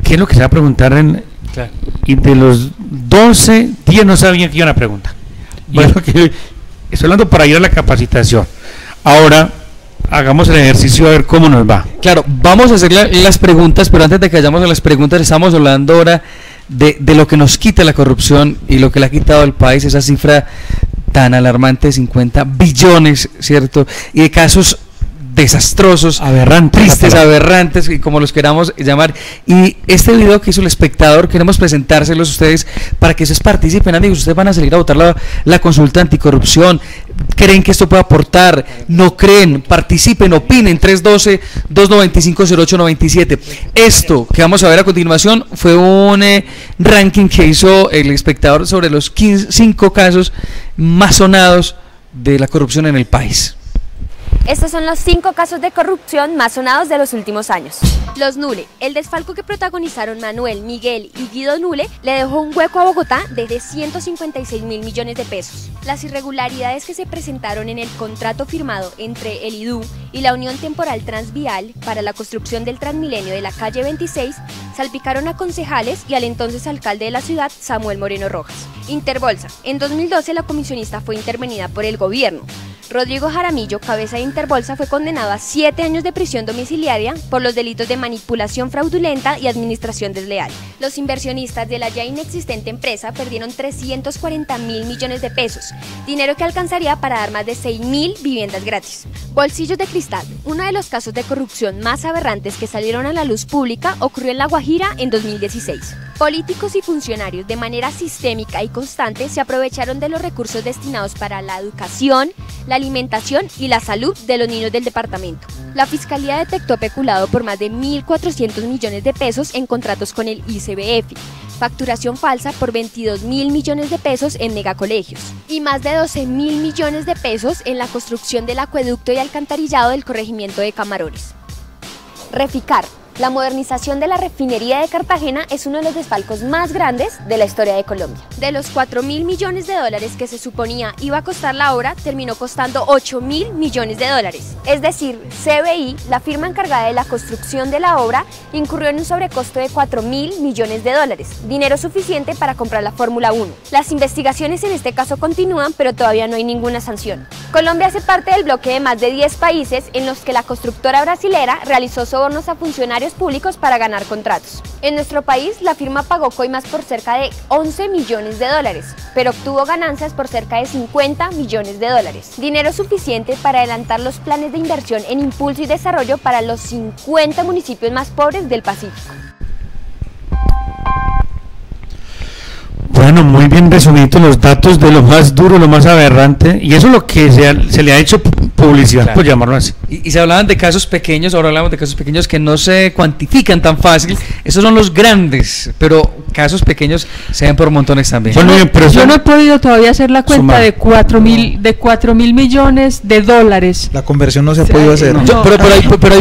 B: ¿Qué es lo que se va a preguntar? Claro. Y de los 12, 10 no sabían que iban a preguntar. Bueno, que estoy hablando para ir a la capacitación. Ahora, hagamos el ejercicio a ver cómo nos va.
E: Claro, vamos a hacer las preguntas, pero antes de que vayamos a las preguntas, estamos hablando ahora de lo que nos quita la corrupción y lo que le ha quitado al país, esa cifra tan alarmante de 50 billones, ¿cierto? Y de casos desastrosos,
B: aberrantes,
E: tristes, aberrantes, y como los queramos llamar. Y este video que hizo el espectador, queremos presentárselos a ustedes para que ustedes participen, amigos. Ustedes van a salir a votar la consulta anticorrupción. ¿Creen que esto puede aportar? ¿No creen? Participen, opinen. 312-295-0897. Esto que vamos a ver a continuación fue un ranking que hizo el espectador sobre los 5 casos más sonados de la corrupción en el país.
M: Estos son los 5 casos de corrupción más sonados de los últimos años. Los Nule, el desfalco que protagonizaron Manuel, Miguel y Guido Nule le dejó un hueco a Bogotá de 156.000 millones de pesos. Las irregularidades que se presentaron en el contrato firmado entre el IDU y la Unión Temporal Transvial para la construcción del Transmilenio de la calle 26 salpicaron a concejales y al entonces alcalde de la ciudad, Samuel Moreno Rojas. Interbolsa, en 2012 la comisionista fue intervenida por el gobierno. Rodrigo Jaramillo, cabeza de Interbolsa, fue condenado a 7 años de prisión domiciliaria por los delitos de manipulación fraudulenta y administración desleal. Los inversionistas de la ya inexistente empresa perdieron 340.000 millones de pesos, dinero que alcanzaría para dar más de 6.000 viviendas gratis. Bolsillos de cristal, uno de los casos de corrupción más aberrantes que salieron a la luz pública, ocurrió en La Guajira en 2016. Políticos y funcionarios de manera sistémica y constante se aprovecharon de los recursos destinados para la educación, la alimentación y la salud de los niños del departamento. La Fiscalía detectó peculado por más de 1.400 millones de pesos en contratos con el ICBF, facturación falsa por 22.000 millones de pesos en megacolegios y más de 12.000 millones de pesos en la construcción del acueducto y alcantarillado del corregimiento de Camarones. Reficar. La modernización de la refinería de Cartagena es uno de los desfalcos más grandes de la historia de Colombia. De los 4.000 millones de dólares que se suponía iba a costar la obra, terminó costando 8.000 millones de dólares. Es decir, CBI, la firma encargada de la construcción de la obra, incurrió en un sobrecosto de 4.000 millones de dólares, dinero suficiente para comprar la Fórmula 1. Las investigaciones en este caso continúan, pero todavía no hay ninguna sanción. Colombia hace parte del bloque de más de 10 países en los que la constructora brasilera realizó sobornos a funcionarios públicos para ganar contratos. En nuestro país, la firma pagó coimas por cerca de 11 millones de dólares, pero obtuvo ganancias por cerca de 50 millones de dólares. Dinero suficiente para adelantar los planes de inversión en impulso y desarrollo para los 50 municipios más pobres del Pacífico.
B: Bueno, muy bien resumidos los datos de lo más duro, lo más aberrante, y eso es lo que se le ha hecho publicidad, claro, por llamarlo así.
E: Y se hablaban de casos pequeños, ahora hablamos de casos pequeños que no se cuantifican tan fácil. Esos son los grandes, pero casos pequeños se ven por montones también.
C: Yo no he podido todavía hacer la cuenta de 4.000 millones de dólares.
D: La conversión no se ha podido hacer.
E: Pero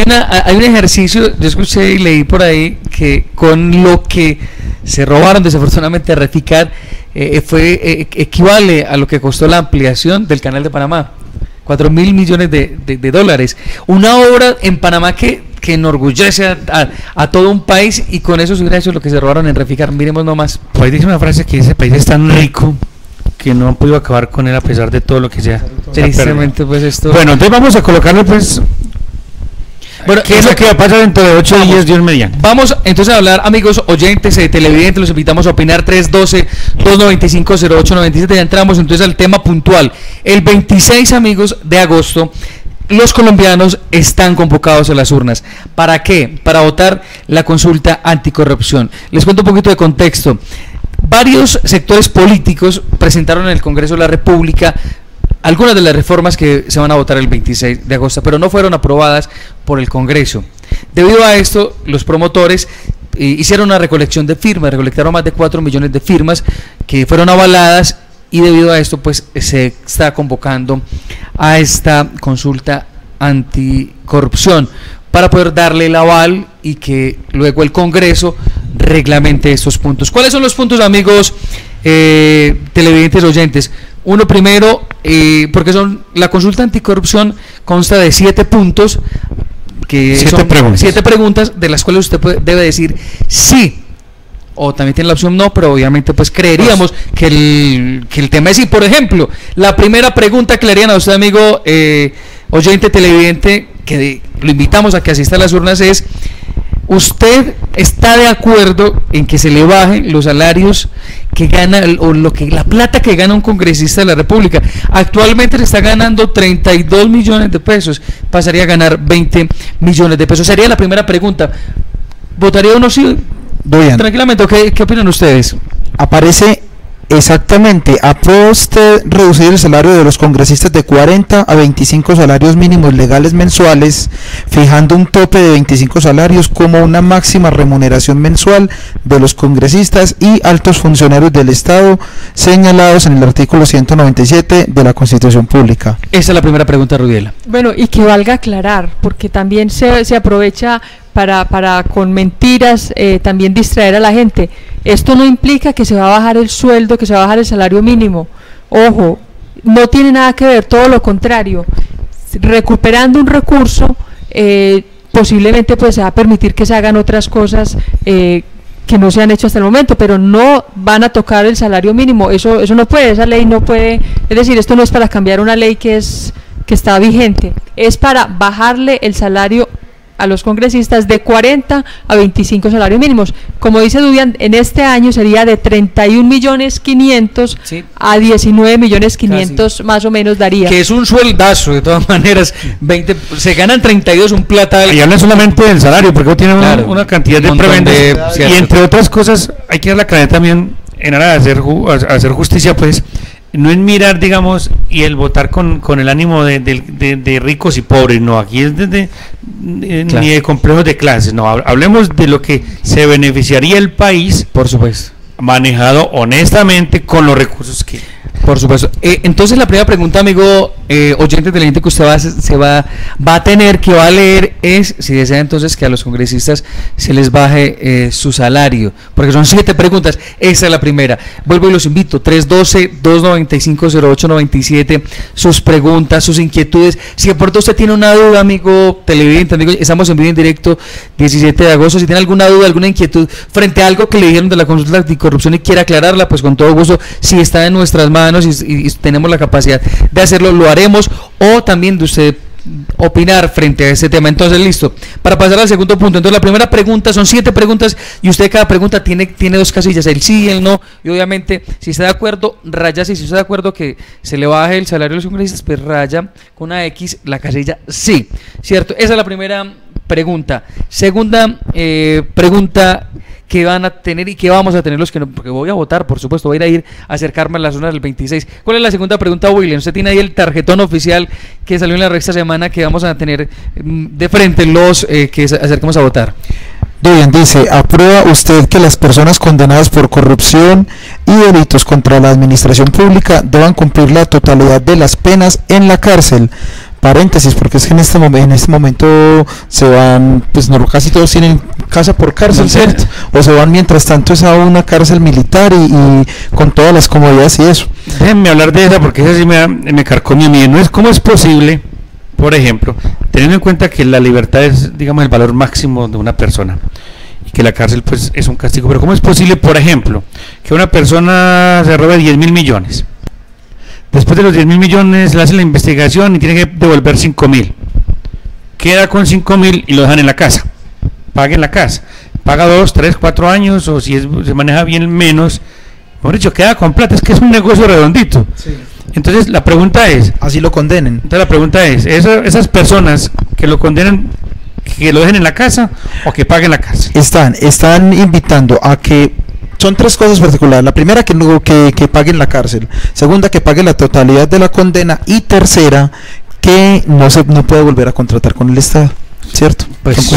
E: hay un ejercicio, yo escuché y leí por ahí que con lo que se robaron desafortunadamente a Reficar equivale a lo que costó la ampliación del Canal de Panamá, 4.000 millones de dólares, una obra en Panamá que enorgullece a todo un país, y con eso se hubiera hecho lo que se robaron en Reficar. Miremos nomás.
B: Pues dice una frase que ese país es tan rico que no han podido acabar con él a pesar de todo lo que sea.
E: Tristemente, pues esto.
B: Bueno, entonces vamos a colocarle pues. Bueno, ¿qué es lo que va a pasar dentro de 8 días, Dios mediante?
E: Vamos entonces a hablar, amigos oyentes, televidentes, los invitamos a opinar 312-295-0897. Ya entramos entonces al tema puntual. El 26, amigos, de agosto, los colombianos están convocados a las urnas. ¿Para qué? Para votar la consulta anticorrupción. Les cuento un poquito de contexto. Varios sectores políticos presentaron en el Congreso de la República algunas de las reformas que se van a votar el 26 de agosto, pero no fueron aprobadas por el Congreso. Debido a esto, los promotores hicieron una recolección de firmas, recolectaron más de 4 millones de firmas que fueron avaladas, y debido a esto pues se está convocando a esta consulta anticorrupción para poder darle el aval y que luego el Congreso reglamente estos puntos. ¿Cuáles son los puntos, amigos televidentes oyentes? Uno primero, porque la consulta anticorrupción consta de 7 puntos, que son 7 preguntas, de las cuales usted debe decir sí, o también tiene la opción no, pero obviamente pues creeríamos que el tema es sí. Por ejemplo, la primera pregunta que le harían a usted, amigo oyente televidente, que lo invitamos a que asista a las urnas, es: ¿usted está de acuerdo en que se le bajen los salarios que gana, o la plata que gana un congresista de la República? Actualmente se está ganando 32 millones de pesos, pasaría a ganar 20 millones de pesos. Sería la primera pregunta. ¿Votaría uno sí?
D: Doyan.
E: Tranquilamente, ¿qué opinan ustedes?
D: Aparece Exactamente. ¿Aprueba usted reducir el salario de los congresistas de 40 a 25 salarios mínimos legales mensuales, fijando un tope de 25 salarios como una máxima remuneración mensual de los congresistas y altos funcionarios del Estado señalados en el artículo 197 de la Constitución Pública?
E: Esa es la primera pregunta, Rubiela.
C: Bueno, y que valga aclarar, porque también se aprovecha para con mentiras también distraer a la gente. Esto no implica que se va a bajar el sueldo, que se va a bajar el salario mínimo. Ojo, no tiene nada que ver, todo lo contrario. Recuperando un recurso, posiblemente pues se va a permitir que se hagan otras cosas que no se han hecho hasta el momento, pero no van a tocar el salario mínimo. Eso no puede, esa ley no puede. Es decir, esto no es para cambiar una ley que está vigente, es para bajarle el salario a los congresistas de 40 a 25 salarios mínimos. Como dice Dubian, en este año sería de 31.500.000
E: sí,
C: a 19.500.000 más o menos daría.
E: Que es un sueldazo, de todas maneras. 20, se ganan 32, un plata.
B: Y hablan solamente del salario, porque tiene una cantidad de prebendas. Y entre otras cosas, hay que dar la claridad también, en aras de hacer justicia, pues, no es mirar, digamos, y el votar con el ánimo de ricos y pobres, no, aquí es ni de complejos de clases, no, hablemos de lo que se beneficiaría el país,
E: por supuesto,
B: manejado honestamente con los recursos que...
E: Por supuesto. Entonces la primera pregunta, amigo oyente inteligente, que usted va a tener que va a leer es si desea entonces que a los congresistas se les baje su salario, porque son 7 preguntas. Esa es la primera. Vuelvo y los invito, 312-295-0897, sus preguntas, sus inquietudes. Si de pronto usted tiene una duda, amigo televidente, amigo, estamos en vivo en directo 17 de agosto, si tiene alguna duda, alguna inquietud frente a algo que le dijeron de la consulta anticorrupción y quiere aclararla, pues con todo gusto, si está en nuestras manos y tenemos la capacidad de hacerlo, lo haremos, o también de usted opinar frente a ese tema. Entonces, listo, para pasar al segundo punto. Entonces, la primera pregunta, son 7 preguntas y usted cada pregunta tiene 2 casillas, el sí y el no, y obviamente si está de acuerdo, raya sí. Si está de acuerdo que se le baje el salario de los congresistas, pues raya con una X la casilla sí, ¿cierto? Esa es la primera pregunta. Segunda pregunta que van a tener y que vamos a tener los que no, porque voy a votar, por supuesto, voy a ir a acercarme a la zona del 26. ¿Cuál es la segunda pregunta, William? Usted tiene ahí el tarjetón oficial que salió en la esta semana que vamos a tener de frente los que acerquemos a votar.
D: Dubian dice, ¿aprueba usted que las personas condenadas por corrupción y delitos contra la administración pública deban cumplir la totalidad de las penas en la cárcel? Paréntesis, porque es que en este momento se van, pues no, casi todos tienen casa por cárcel, ¿cierto? O se van mientras tanto es a una cárcel militar y con todas las comodidades y eso.
B: Déjenme hablar de esa porque esa sí me carcomía a mí. No es, ¿cómo es posible, por ejemplo, teniendo en cuenta que la libertad es, digamos, el valor máximo de una persona y que la cárcel pues es un castigo, pero cómo es posible, por ejemplo, que una persona se robe 10.000 millones? Después de los 10.000 millones le hacen la investigación y tiene que devolver 5.000. Queda con 5.000 y lo dejan en la casa. Paga en la casa. Paga 2, 3, 4 años, o si se maneja bien menos. Mejor dicho, queda con plata. Es que es un negocio redondito. Sí. Entonces la pregunta es...
D: Así lo condenen.
B: Entonces la pregunta es, esas personas que lo condenen, que lo dejen en la casa o que paguen la casa.
D: Están invitando a que... Son 3 cosas particulares. La primera, que paguen la cárcel. Segunda, que paguen la totalidad de la condena. Y tercera, que no puede volver a contratar con el Estado, ¿cierto?
E: Pues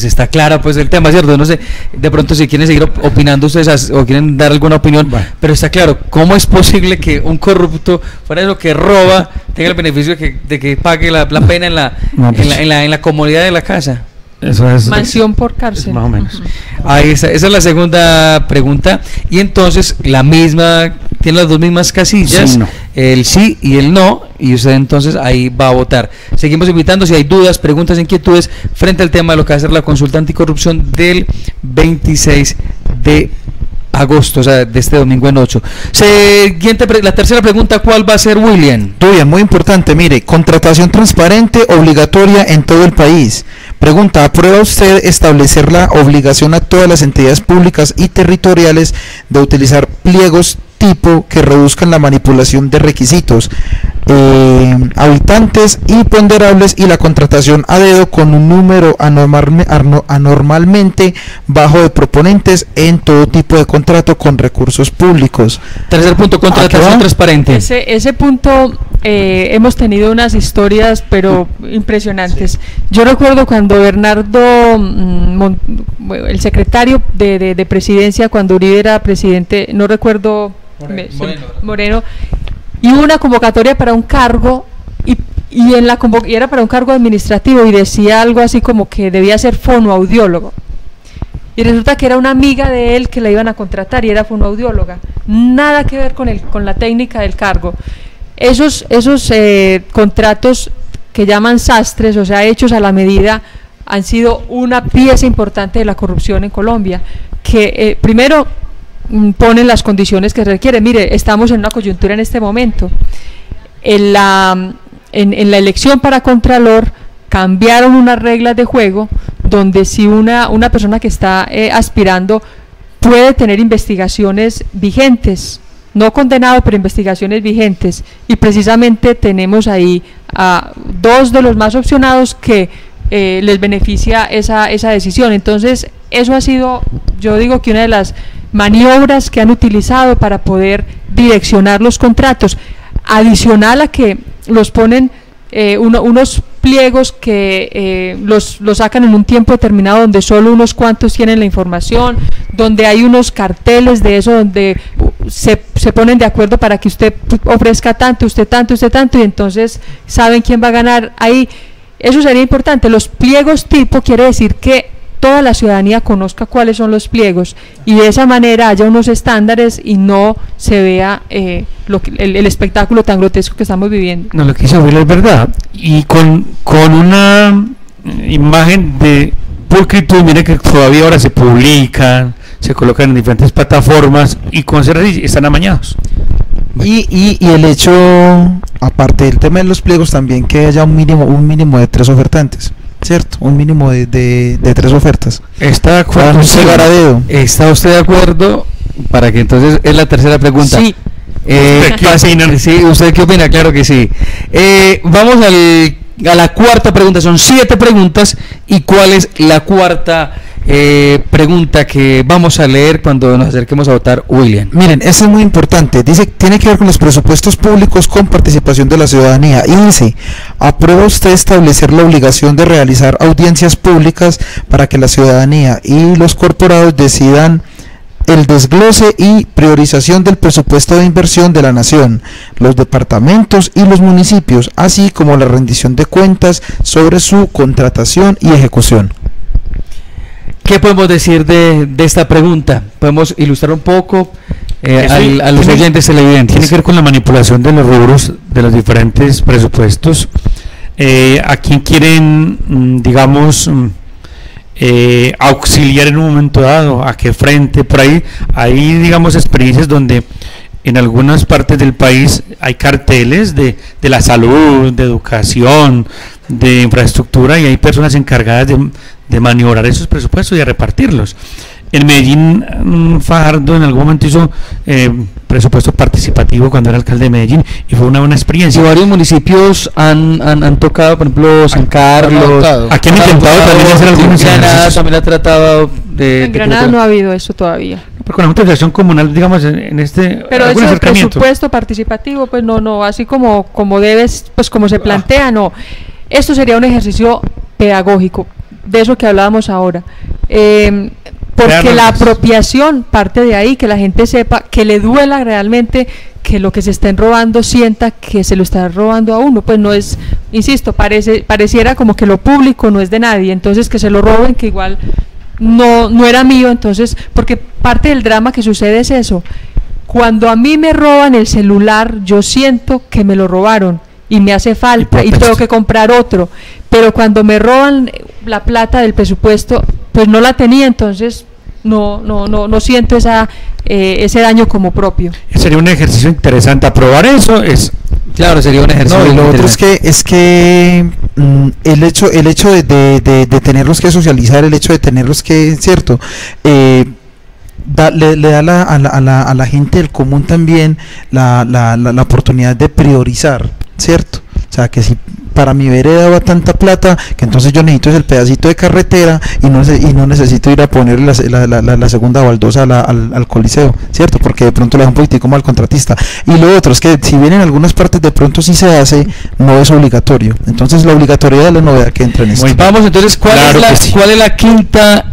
E: está claro pues el tema, ¿cierto? No sé, de pronto si quieren seguir opinando ustedes o quieren dar alguna opinión, pero está claro, ¿cómo es posible que un corrupto, fuera de lo que roba, tenga el beneficio de que pague la pena en la comodidad de la casa?
B: Eso es
C: mansión por cárcel.
B: Más o menos.
E: Ahí está, esa es la segunda pregunta. Y entonces la misma, tiene las 2 mismas casillas, sí, no. El sí y el no, y usted entonces ahí va a votar. Seguimos invitando si hay dudas, preguntas, inquietudes frente al tema de lo que va a ser la consulta anticorrupción del 26 de agosto, o sea, de este domingo en 8. La tercera pregunta, ¿cuál va a ser, William?
D: Muy muy importante, mire, contratación transparente obligatoria en todo el país. Pregunta, ¿aprueba usted establecer la obligación a todas las entidades públicas y territoriales de utilizar pliegos tipo que reduzcan la manipulación de requisitos? habitantes imponderables y la contratación a dedo con un número anormalmente bajo de proponentes en todo tipo de contrato con recursos públicos.
E: Tercer punto, contratación transparente.
C: Ese punto hemos tenido unas historias pero impresionantes. Yo recuerdo cuando Bernardo, el secretario de presidencia, cuando Uribe era presidente, no recuerdo, Moreno, y hubo una convocatoria para un cargo y era para un cargo administrativo y decía algo así como que debía ser fonoaudiólogo. Y resulta que era una amiga de él que la iban a contratar y era fonoaudióloga. Nada que ver con la técnica del cargo. Esos contratos que llaman sastres, o sea, hechos a la medida, han sido una pieza importante de la corrupción en Colombia, que primero ponen las condiciones que requiere. Mire, estamos en una coyuntura en este momento. En la elección para Contralor cambiaron unas reglas de juego donde si una persona que está aspirando puede tener investigaciones vigentes, no condenado, pero investigaciones vigentes, y precisamente tenemos ahí a dos de los más opcionados que les beneficia esa decisión. Entonces eso ha sido, yo digo que una de las maniobras que han utilizado para poder direccionar los contratos, adicional a que los ponen unos pliegos que los sacan en un tiempo determinado donde solo unos cuantos tienen la información, donde hay unos carteles de eso donde se ponen de acuerdo para que usted ofrezca tanto, usted tanto, usted tanto, y entonces saben quién va a ganar ahí. Eso sería importante. Los pliegos tipo quiere decir que toda la ciudadanía conozca cuáles son los pliegos y de esa manera haya unos estándares y no se vea el espectáculo tan grotesco que estamos viviendo.
B: No, lo que hizo Will es verdad, y con una imagen de pulcritud. Mire que todavía ahora se publican, se colocan en diferentes plataformas y con ser así están amañados.
D: Y el hecho, aparte del tema de los pliegos, también que haya un mínimo de 3 ofertantes, ¿cierto? Un mínimo de 3 ofertas.
E: ¿Está de acuerdo? ¿Está usted de acuerdo? Para que entonces es la tercera pregunta.
C: Sí.
E: ¿Usted qué opina? Claro que sí. Vamos a la cuarta pregunta. Son 7 preguntas. ¿Y cuál es la cuarta pregunta que vamos a leer cuando nos acerquemos a votar, William?
D: Miren, eso es muy importante. Dice, tiene que ver con los presupuestos públicos con participación de la ciudadanía. Y dice, ¿aprueba usted establecer la obligación de realizar audiencias públicas para que la ciudadanía y los corporados decidan el desglose y priorización del presupuesto de inversión de la nación, los departamentos y los municipios, así como la rendición de cuentas sobre su contratación y ejecución?
E: ¿Qué podemos decir de esta pregunta? ¿Podemos ilustrar un poco a los oyentes televidentes?
B: Tiene que ver con la manipulación de los rubros de los diferentes presupuestos. ¿A quién quieren, digamos, auxiliar en un momento dado? ¿A qué frente? Por ahí hay, digamos, experiencias donde en algunas partes del país hay carteles de la salud, de educación, de infraestructura, y hay personas encargadas de maniobrar esos presupuestos y de repartirlos. En Medellín, Fajardo en algún momento hizo presupuesto participativo cuando era alcalde de Medellín y fue una buena experiencia.
E: Y varios municipios han tocado, por ejemplo, San Carlos.
B: Aquí han intentado también hacer algunos
E: Granada también ha tratado de...
C: En Granada no ha habido eso todavía.
B: Pero con la Junta de Acción Comunal, digamos, en este...
C: Pero eso del presupuesto participativo, pues no, así como debes, pues como se plantea, no. Esto sería un ejercicio pedagógico, de eso que hablábamos ahora. Porque la apropiación parte de ahí, que la gente sepa, que le duela realmente que lo que se estén robando, sienta que se lo está robando a uno. Pues no es, insisto, pareciera como que lo público no es de nadie, entonces que se lo roben, que igual no era mío. Entonces, porque parte del drama que sucede es eso: cuando a mí me roban el celular, yo siento que me lo robaron y me hace falta y tengo que comprar otro, pero cuando me roban la plata del presupuesto, pues no la tenía, entonces no siento ese daño como propio.
B: Sería un ejercicio interesante. Aprobar eso es...
E: Claro, sería un ejercicio.
D: No, y lo otro es que el hecho de tenerlos que socializar, el hecho de tenerlos que, cierto, le da a la gente del común también la oportunidad de priorizar ¿cierto? O sea, que si para mi vereda va tanta plata, que entonces yo necesito el pedacito de carretera y no necesito ir a poner la segunda baldosa al coliseo, ¿cierto? Porque de pronto le da un poquitico mal al contratista. Y lo otro es que si bien en algunas partes de pronto sí se hace, no es obligatorio. Entonces la obligatoriedad es la novedad que entra en esto.
E: Vamos entonces, ¿cuál es la quinta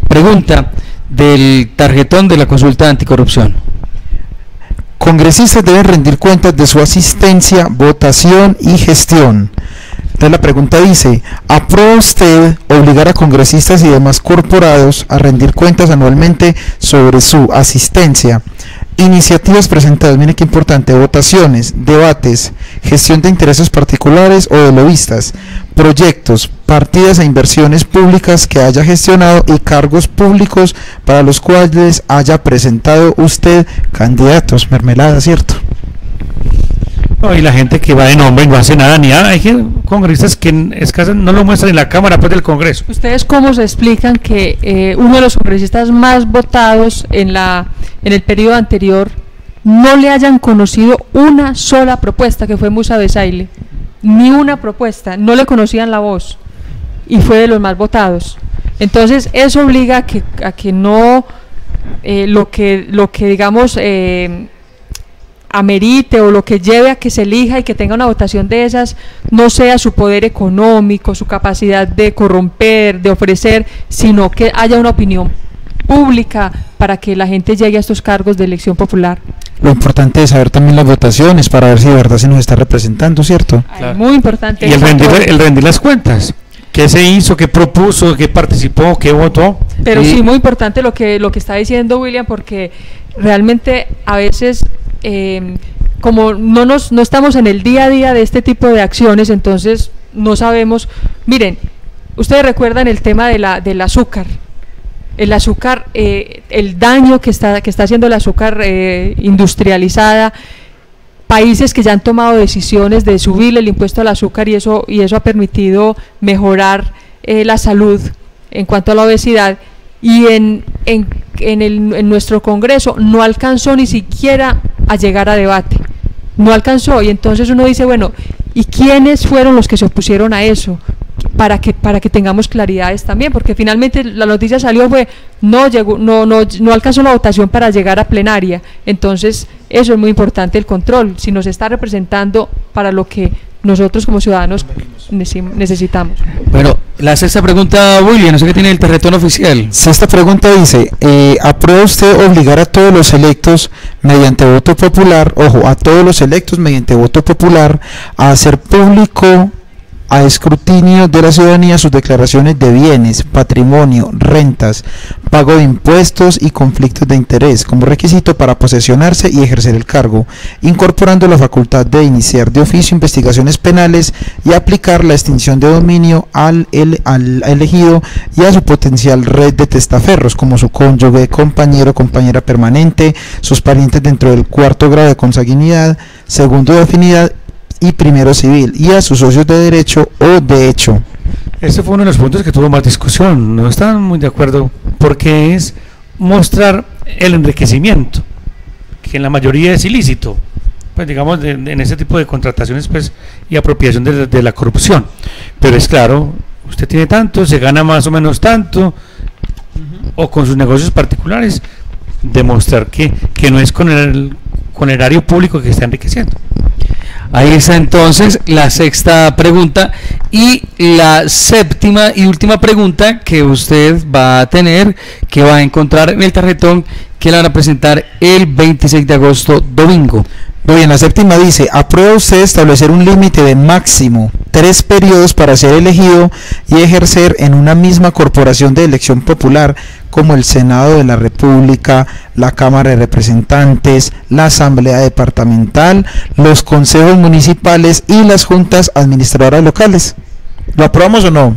E: pregunta del tarjetón de la consulta anticorrupción?
D: Congresistas deben rendir cuentas de su asistencia, votación y gestión. Entonces la pregunta dice, ¿aprueba usted obligar a congresistas y demás corporados a rendir cuentas anualmente sobre su asistencia? Iniciativas presentadas, mire qué importante, votaciones, debates, gestión de intereses particulares o de lobistas, proyectos, partidas e inversiones públicas que haya gestionado y cargos públicos para los cuales haya presentado usted candidatos. Mermelada, ¿cierto?
B: No, y la gente que va de nombre y no hace nada, ni nada. Hay congresistas que no lo muestran en la Cámara pues, del Congreso.
C: ¿Ustedes cómo se explican que uno de los congresistas más votados en el periodo anterior no le hayan conocido una sola propuesta, que fue Musa Besaile? Ni una propuesta, no le conocían la voz y fue de los más votados. Entonces eso obliga a que no lo que digamos amerite o lo que lleve a que se elija y que tenga una votación de esas no sea su poder económico, su capacidad de corromper, de ofrecer, sino que haya una opinión pública para que la gente llegue a estos cargos de elección popular.
D: Lo importante es saber también las votaciones para ver si de verdad se nos está representando, ¿cierto?
C: Claro. Muy importante.
B: Y el rendir las cuentas. ¿Qué se hizo? ¿Qué propuso? ¿Qué participó? ¿Qué votó?
C: Pero sí, muy importante lo que está diciendo William, porque realmente a veces como no estamos en el día a día de este tipo de acciones, entonces no sabemos. Miren, ustedes recuerdan el tema del azúcar. El azúcar, el daño que está haciendo el azúcar industrializada, países que ya han tomado decisiones de subir el impuesto al azúcar y eso ha permitido mejorar la salud en cuanto a la obesidad, y en nuestro Congreso no alcanzó ni siquiera a llegar a debate, no alcanzó, y entonces uno dice, bueno, ¿y quiénes fueron los que se opusieron a eso? Para que tengamos claridades también, porque finalmente la noticia salió no alcanzó la votación para llegar a plenaria. Entonces eso es muy importante, el control, si nos está representando para lo que nosotros como ciudadanos necesitamos.
E: Bueno, la sexta pregunta, William, no sé qué tiene el tarjetón oficial.
D: Sexta pregunta dice, ¿aprueba usted obligar a todos los electos mediante voto popular, ojo, a todos los electos mediante voto popular, a hacer público a escrutinio de la ciudadanía sus declaraciones de bienes, patrimonio, rentas, pago de impuestos y conflictos de interés como requisito para posesionarse y ejercer el cargo, incorporando la facultad de iniciar de oficio investigaciones penales y aplicar la extinción de dominio al elegido y a su potencial red de testaferros como su cónyuge, compañero, compañera permanente, sus parientes dentro del cuarto grado de consanguinidad, segundo de afinidad y primero civil, y a sus socios de derecho o de hecho.
B: Ese fue uno de los puntos que tuvo más discusión, no estaban muy de acuerdo, porque es mostrar el enriquecimiento, que en la mayoría es ilícito, pues digamos en ese tipo de contrataciones pues y apropiación de la corrupción, pero es claro, usted tiene tanto, se gana más o menos tanto, o con sus negocios particulares, demostrar que no es con el erario público que está enriqueciendo.
E: Ahí está entonces la sexta pregunta, y la séptima y última pregunta que usted va a tener, que va a encontrar en el tarjetón, que la van a presentar el 26 de agosto, domingo.
D: Muy bien, la séptima dice, ¿aprueba usted establecer un límite de máximo 3 periodos para ser elegido y ejercer en una misma corporación de elección popular como el Senado de la República, la Cámara de Representantes, la Asamblea Departamental, los consejos municipales y las juntas administradoras locales? ¿Lo aprobamos o no?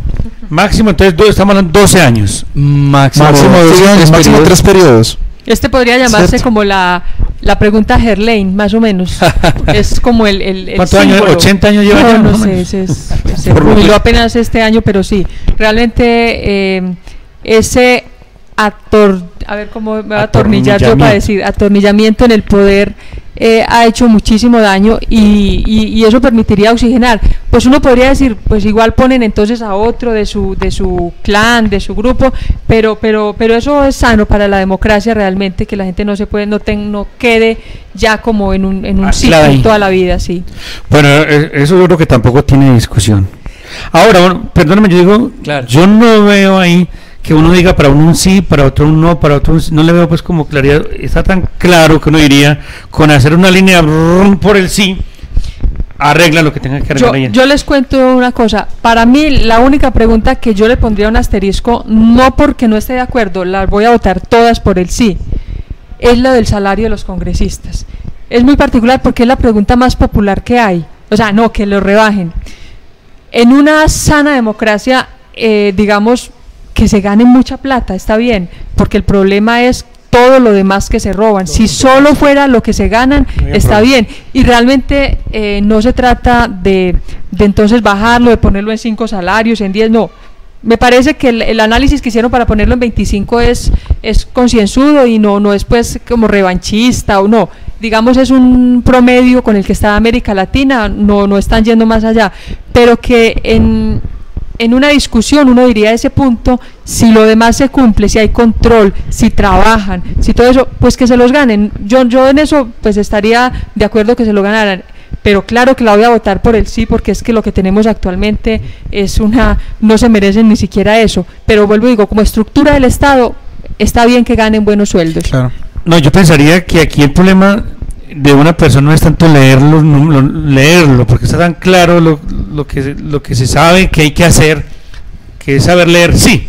B: Máximo, entonces estamos hablando 12 años.
D: Máximo 12 años, máximo 3 periodos.
C: Este podría llamarse como la pregunta Herlein, más o menos. Es como el
B: ¿cuántos años? ¿80 años lleva ya?
C: No sé, se jubiló apenas este año, pero sí. Realmente ese a ver cómo me va a atornillar yo para decir, atornillamiento en el poder ha hecho muchísimo daño y eso permitiría oxigenar. Pues uno podría decir, pues igual ponen entonces a otro de su clan, de su grupo, pero eso es sano para la democracia realmente, que la gente no se puede, no quede ya como en un ciclo toda la vida, sí.
B: Bueno, eso yo creo que tampoco tiene discusión. Ahora, bueno, perdóname, yo digo, claro, yo no veo ahí que uno diga para uno un sí, para otro un no, para otro un sí, no le veo pues como claridad. Está tan claro que uno diría, con hacer una línea por el sí, arregla lo que tenga que arreglar.
C: Yo les cuento una cosa, para mí la única pregunta que yo le pondría un asterisco, no porque no esté de acuerdo, las voy a votar todas por el sí, es la del salario de los congresistas. Es muy particular porque es la pregunta más popular que hay, o sea, no, que lo rebajen. En una sana democracia, digamos, que se gane mucha plata, está bien, porque el problema es todo lo demás que se roban. Si solo fuera lo que se ganan, está bien, y realmente no se trata de entonces bajarlo, de ponerlo en 5 salarios, en 10, no. Me parece que el análisis que hicieron para ponerlo en 25 es concienzudo y no es pues como revanchista o no, digamos es un promedio con el que está América Latina, no están yendo más allá, pero que en una discusión uno diría a ese punto, si lo demás se cumple, si hay control, si trabajan, si todo eso, pues que se los ganen. Yo en eso pues estaría de acuerdo que se lo ganaran, pero claro que la voy a votar por el sí, porque es que lo que tenemos actualmente es no se merecen ni siquiera eso, pero vuelvo y digo, como estructura del Estado, está bien que ganen buenos sueldos.
B: Claro. No, yo pensaría que aquí el problema de una persona no es tanto leerlo, porque está tan claro lo que se sabe que hay que hacer, que es saber leer, sí.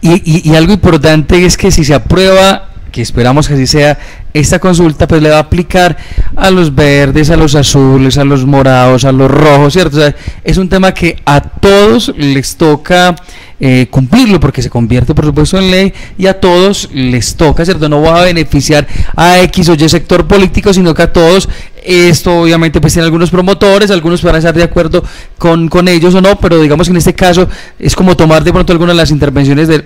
E: Y algo importante es que si se aprueba, que esperamos que así sea, esta consulta pues le va a aplicar a los verdes, a los azules, a los morados, a los rojos, ¿cierto? O sea, es un tema que a todos les toca cumplirlo, porque se convierte por supuesto en ley y a todos les toca, ¿cierto? No va a beneficiar a X o Y sector político, sino que a todos. Esto obviamente pues tiene algunos promotores, algunos podrán estar de acuerdo con ellos o no, pero digamos que en este caso es como tomar de pronto algunas de las intervenciones del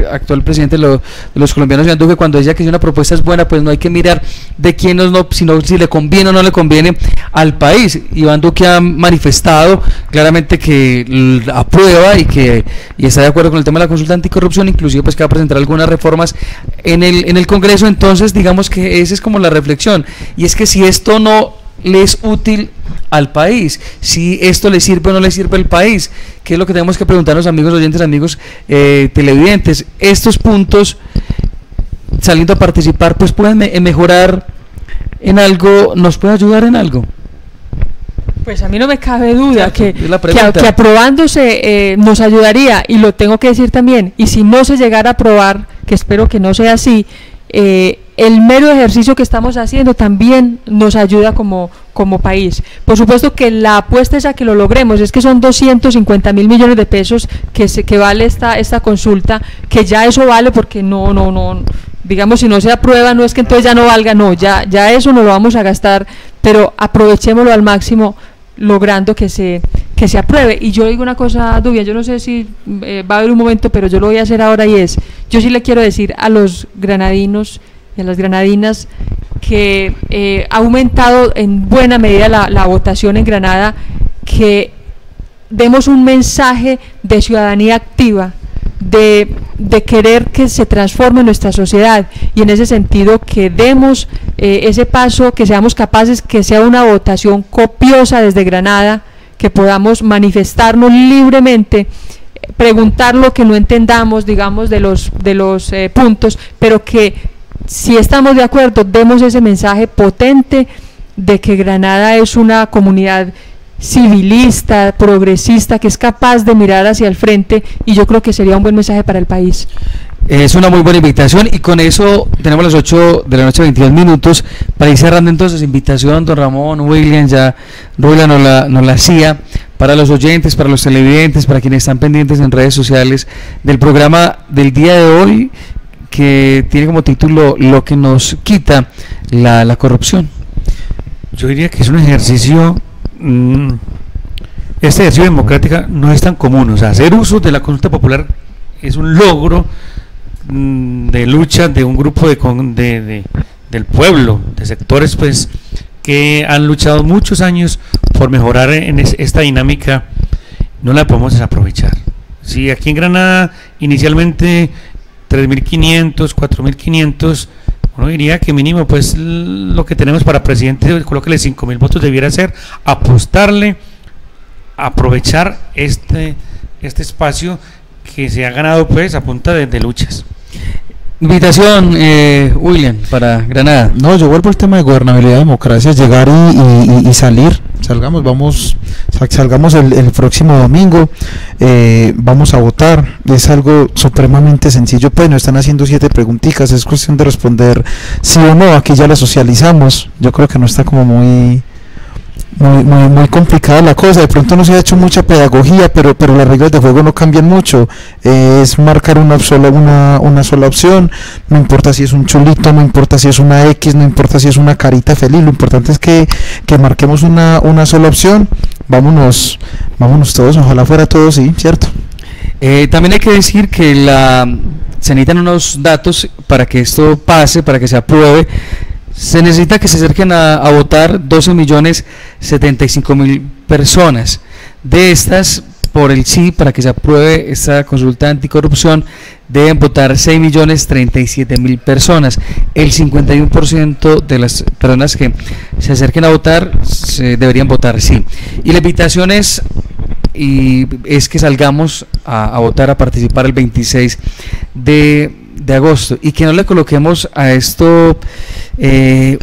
E: actual presidente de los colombianos, Iván Duque, cuando decía que si una propuesta es buena, pues no hay que mirar de quién no, sino si le conviene o no le conviene al país. Iván Duque ha manifestado claramente que aprueba y está de acuerdo con el tema de la consulta anticorrupción, inclusive pues que va a presentar algunas reformas en el Congreso. Entonces digamos que esa es como la reflexión, y es que si esto no le es útil al país, si esto le sirve o no le sirve al país, que es lo que tenemos que preguntarnos, amigos oyentes, amigos televidentes. Estos puntos, saliendo a participar, pues pueden mejorar en algo, nos puede ayudar en algo.
C: Pues a mí no me cabe duda que aprobándose nos ayudaría, y lo tengo que decir también, y si no se llegara a aprobar, que espero que no sea así, el mero ejercicio que estamos haciendo también nos ayuda como país. Por supuesto que la apuesta es a que lo logremos, es que son 250.000 millones de pesos que vale esta consulta, que ya eso vale, porque no, digamos, si no se aprueba, no es que entonces ya no valga, no, ya eso no lo vamos a gastar, pero aprovechémoslo al máximo, logrando que se apruebe. Y yo digo una cosa, Dubian, yo no sé si va a haber un momento, pero yo lo voy a hacer ahora, y es, yo sí le quiero decir a los granadinos y a las granadinas que ha aumentado en buena medida la votación en Granada, que demos un mensaje de ciudadanía activa, de querer que se transforme nuestra sociedad, y en ese sentido que demos ese paso, que seamos capaces, que sea una votación copiosa desde Granada, que podamos manifestarnos libremente, preguntar lo que no entendamos, digamos, de los puntos, pero que si estamos de acuerdo, demos ese mensaje potente de que Granada es una comunidad civilista, progresista, que es capaz de mirar hacia el frente, y yo creo que sería un buen mensaje para el país.
E: Es una muy buena invitación, y con eso tenemos las 8 de la noche, 22 minutos, para ir cerrando entonces. Invitación, don Ramón, William, ya Rula nos la hacía, para los oyentes, para los televidentes, para quienes están pendientes en redes sociales del programa del día de hoy, que tiene como título Lo que nos quita la corrupción.
B: Yo diría que es un ejercicio, este ejercicio democrático no es tan común, o sea, hacer uso de la consulta popular es un logro de lucha de un grupo de del pueblo, de sectores pues que han luchado muchos años por mejorar en esta dinámica, no la podemos desaprovechar. Si aquí en Granada inicialmente 3.500, 4.500, uno diría que mínimo pues lo que tenemos para presidente, colóquele 5.000 votos, debiera ser apostarle, aprovechar este espacio que se ha ganado pues a punta de luchas.
E: Invitación, William, para Granada.
D: No, yo vuelvo al tema de gobernabilidad, democracia, llegar y salir. Salgamos el próximo domingo, vamos a votar. Es algo supremamente sencillo, pues nos están haciendo 7 preguntitas, es cuestión de responder sí o no. Aquí ya la socializamos, yo creo que no está como muy complicada la cosa. De pronto no se ha hecho mucha pedagogía, pero las reglas de juego no cambian mucho. Es marcar una sola opción, no importa si es un chulito, no importa si es una X, no importa si es una carita feliz, lo importante es que marquemos una sola opción. Vámonos todos, ojalá fuera todo sí, ¿cierto?
E: También hay que decir que se necesitan unos datos para que esto pase, para que se apruebe. Se necesita que se acerquen a votar 12.075.000 personas. De estas, por el sí, para que se apruebe esta consulta anticorrupción, deben votar 6.037.000 personas. El 51% de las personas que se acerquen a votar deberían votar sí. Y la invitación es que salgamos a votar, a participar el 26 de agosto, y que no le coloquemos a esto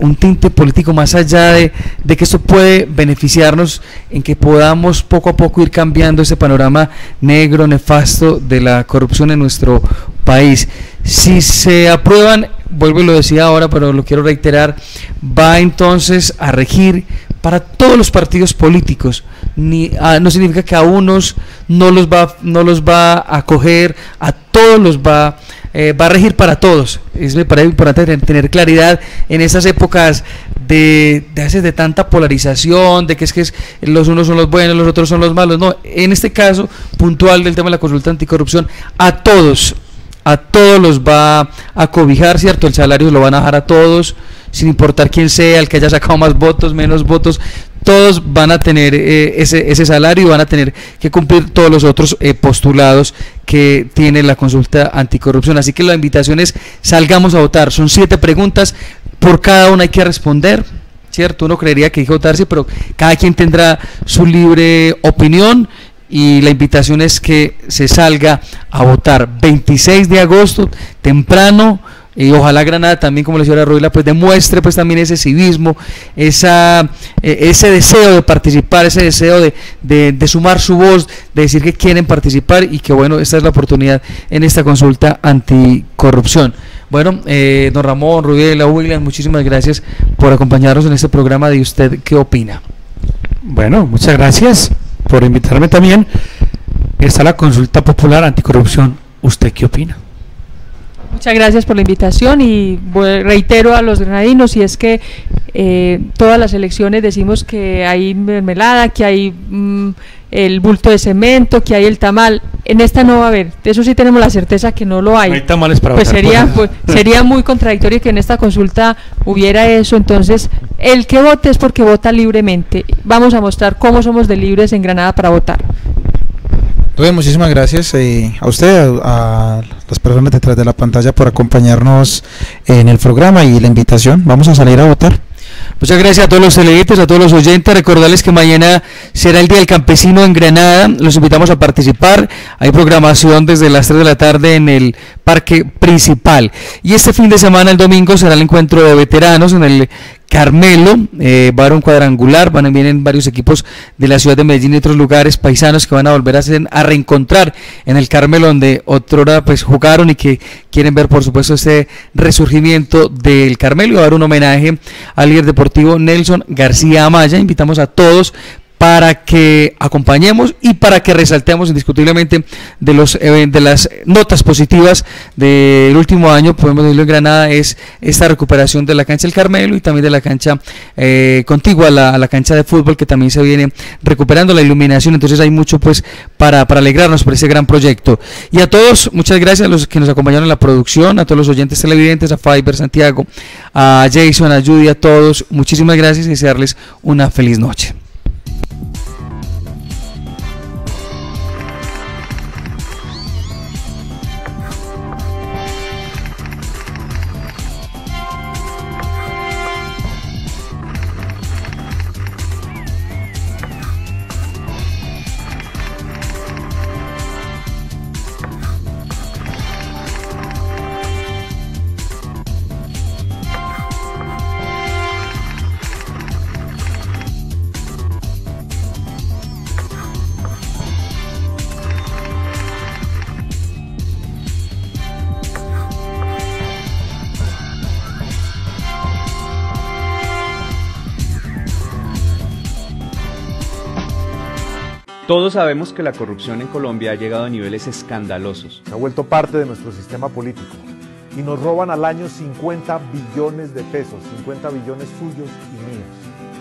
E: un tinte político, más allá de que esto puede beneficiarnos en que podamos poco a poco ir cambiando ese panorama negro, nefasto de la corrupción en nuestro país. Si se aprueban, vuelvo y lo decía ahora, pero lo quiero reiterar, va entonces a regir para todos los partidos políticos. No significa que a unos no los va a acoger, a todos los va a regir para todos. Me parece importante tener claridad en estas épocas de tanta polarización, de que es los unos son los buenos, los otros son los malos. No, en este caso puntual del tema de la consulta anticorrupción, a todos los va a cobijar, ¿cierto? El salario lo van a dejar a todos, sin importar quién sea, el que haya sacado más votos, menos votos, todos van a tener ese salario y van a tener que cumplir todos los otros postulados que tiene la consulta anticorrupción. Así que la invitación es: salgamos a votar. Son 7 preguntas, por cada una hay que responder, ¿cierto? Uno creería que hay que votarse, pero cada quien tendrá su libre opinión. Y la invitación es que se salga a votar 26 de agosto, temprano, y ojalá Granada también, como la señora Ruila, pues demuestre pues también ese civismo, ese deseo de participar, ese deseo de sumar su voz, de decir que quieren participar, y que bueno, esta es la oportunidad en esta consulta anticorrupción. Bueno, don Ramón, Rubiela, William, muchísimas gracias por acompañarnos en este programa de ¿Usted qué opina?
B: Bueno, muchas gracias por invitarme también. Está la consulta popular anticorrupción. ¿Usted qué opina?
C: Muchas gracias por la invitación, y reitero a los granadinos, y es que todas las elecciones decimos que hay mermelada, que hay el bulto de cemento, que hay el tamal. En esta no va a haber, eso sí tenemos la certeza que no lo hay.
B: No hay tamales para
C: pues
B: votar,
C: sería muy contradictorio que en esta consulta hubiera eso. Entonces, el que vote es porque vota libremente. Vamos a mostrar cómo somos de libres en Granada para votar.
D: Entonces, muchísimas gracias a usted, a las personas detrás de la pantalla, por acompañarnos en el programa y la invitación. Vamos a salir a votar.
E: Muchas gracias a todos los televidentes, a todos los oyentes. Recordarles que mañana será el Día del Campesino en Granada. Los invitamos a participar. Hay programación desde las 3 de la tarde en el parque principal. Y este fin de semana, el domingo, será el encuentro de veteranos en el Carmelo. Va a haber un cuadrangular, vienen varios equipos de la ciudad de Medellín y otros lugares paisanos que van a volver a reencontrar en el Carmelo, donde otrora pues jugaron, y que quieren ver por supuesto este resurgimiento del Carmelo. Y va a haber un homenaje al líder deportivo Nelson García Amaya. Invitamos a todos para que acompañemos y para que resaltemos indiscutiblemente de las notas positivas del último año, podemos decirlo en Granada, es esta recuperación de la cancha del Carmelo y también de la cancha contigua a la cancha de fútbol, que también se viene recuperando la iluminación. Entonces hay mucho pues para alegrarnos por ese gran proyecto. Y a todos, muchas gracias a los que nos acompañaron en la producción, a todos los oyentes televidentes, a Fiber Santiago, a Jason, a Judy, a todos, muchísimas gracias y desearles una feliz noche.
N: Todos sabemos que la corrupción en Colombia ha llegado a niveles escandalosos.
O: Se ha vuelto parte de nuestro sistema político y nos roban al año 50 billones de pesos, 50 billones suyos y míos.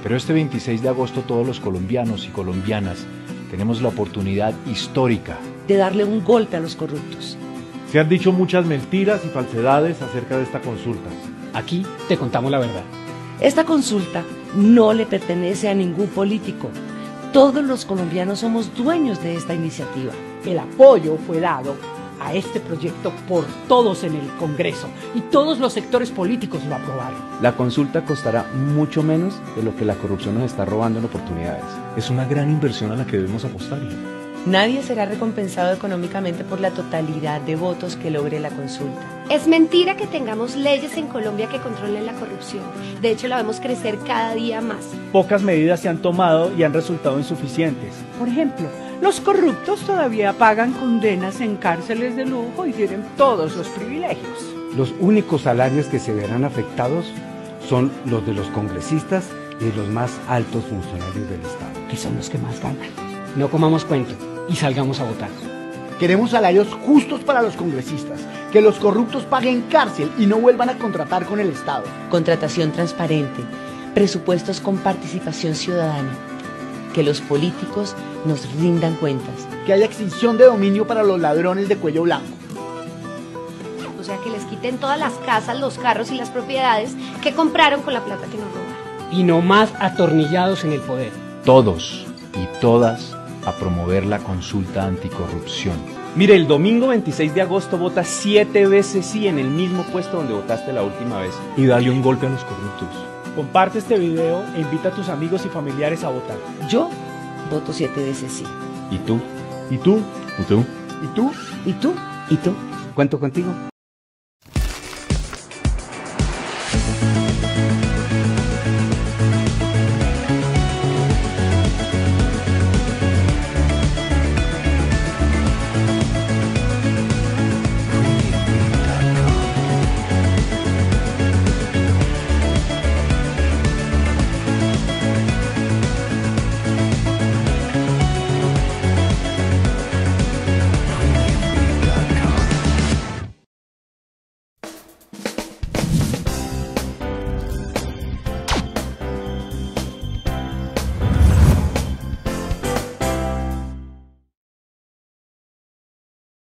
P: Pero este 26 de agosto todos los colombianos y colombianas tenemos la oportunidad histórica
Q: de darle un golpe a los corruptos.
K: Se han dicho muchas mentiras y falsedades acerca de esta consulta.
R: Aquí te contamos la verdad.
Q: Esta consulta no le pertenece a ningún político. Todos los colombianos somos dueños de esta iniciativa.
S: El apoyo fue dado a este proyecto por todos en el Congreso y todos los sectores políticos lo aprobaron.
N: La consulta costará mucho menos de lo que la corrupción nos está robando en oportunidades.
K: Es una gran inversión a la que debemos apostar.
Q: Nadie será recompensado económicamente por la totalidad de votos que logre la consulta.
M: Es mentira que tengamos leyes en Colombia que controlen la corrupción. De hecho, la vemos crecer cada día más.
T: Pocas medidas se han tomado y han resultado insuficientes.
S: Por ejemplo, los corruptos todavía pagan condenas en cárceles de lujo y tienen todos los privilegios.
U: Los únicos salarios que se verán afectados son los de los congresistas y los más altos funcionarios del Estado,
S: que son los que más ganan.
R: No comamos cuento y salgamos a votar.
V: Queremos salarios justos para los congresistas, que los corruptos paguen cárcel y no vuelvan a contratar con el Estado.
Q: Contratación transparente, presupuestos con participación ciudadana, que los políticos nos rindan cuentas.
V: Que haya extinción de dominio para los ladrones de cuello blanco.
M: O sea, que les quiten todas las casas, los carros y las propiedades que compraron con la plata que nos robaron.
R: Y no más atornillados en el poder.
P: Todos y todas a promover la consulta anticorrupción.
N: Mire, el domingo 26 de agosto vota 7 veces sí en el mismo puesto donde votaste la última vez.
K: Y dale un golpe a los corruptos.
T: Comparte este video e invita a tus amigos y familiares a votar.
Q: Yo voto 7 veces sí.
P: ¿Y tú?
K: ¿Y tú?
P: ¿Y tú?
V: ¿Y tú?
Q: ¿Y tú? ¿Y tú?
U: ¿Cuento contigo?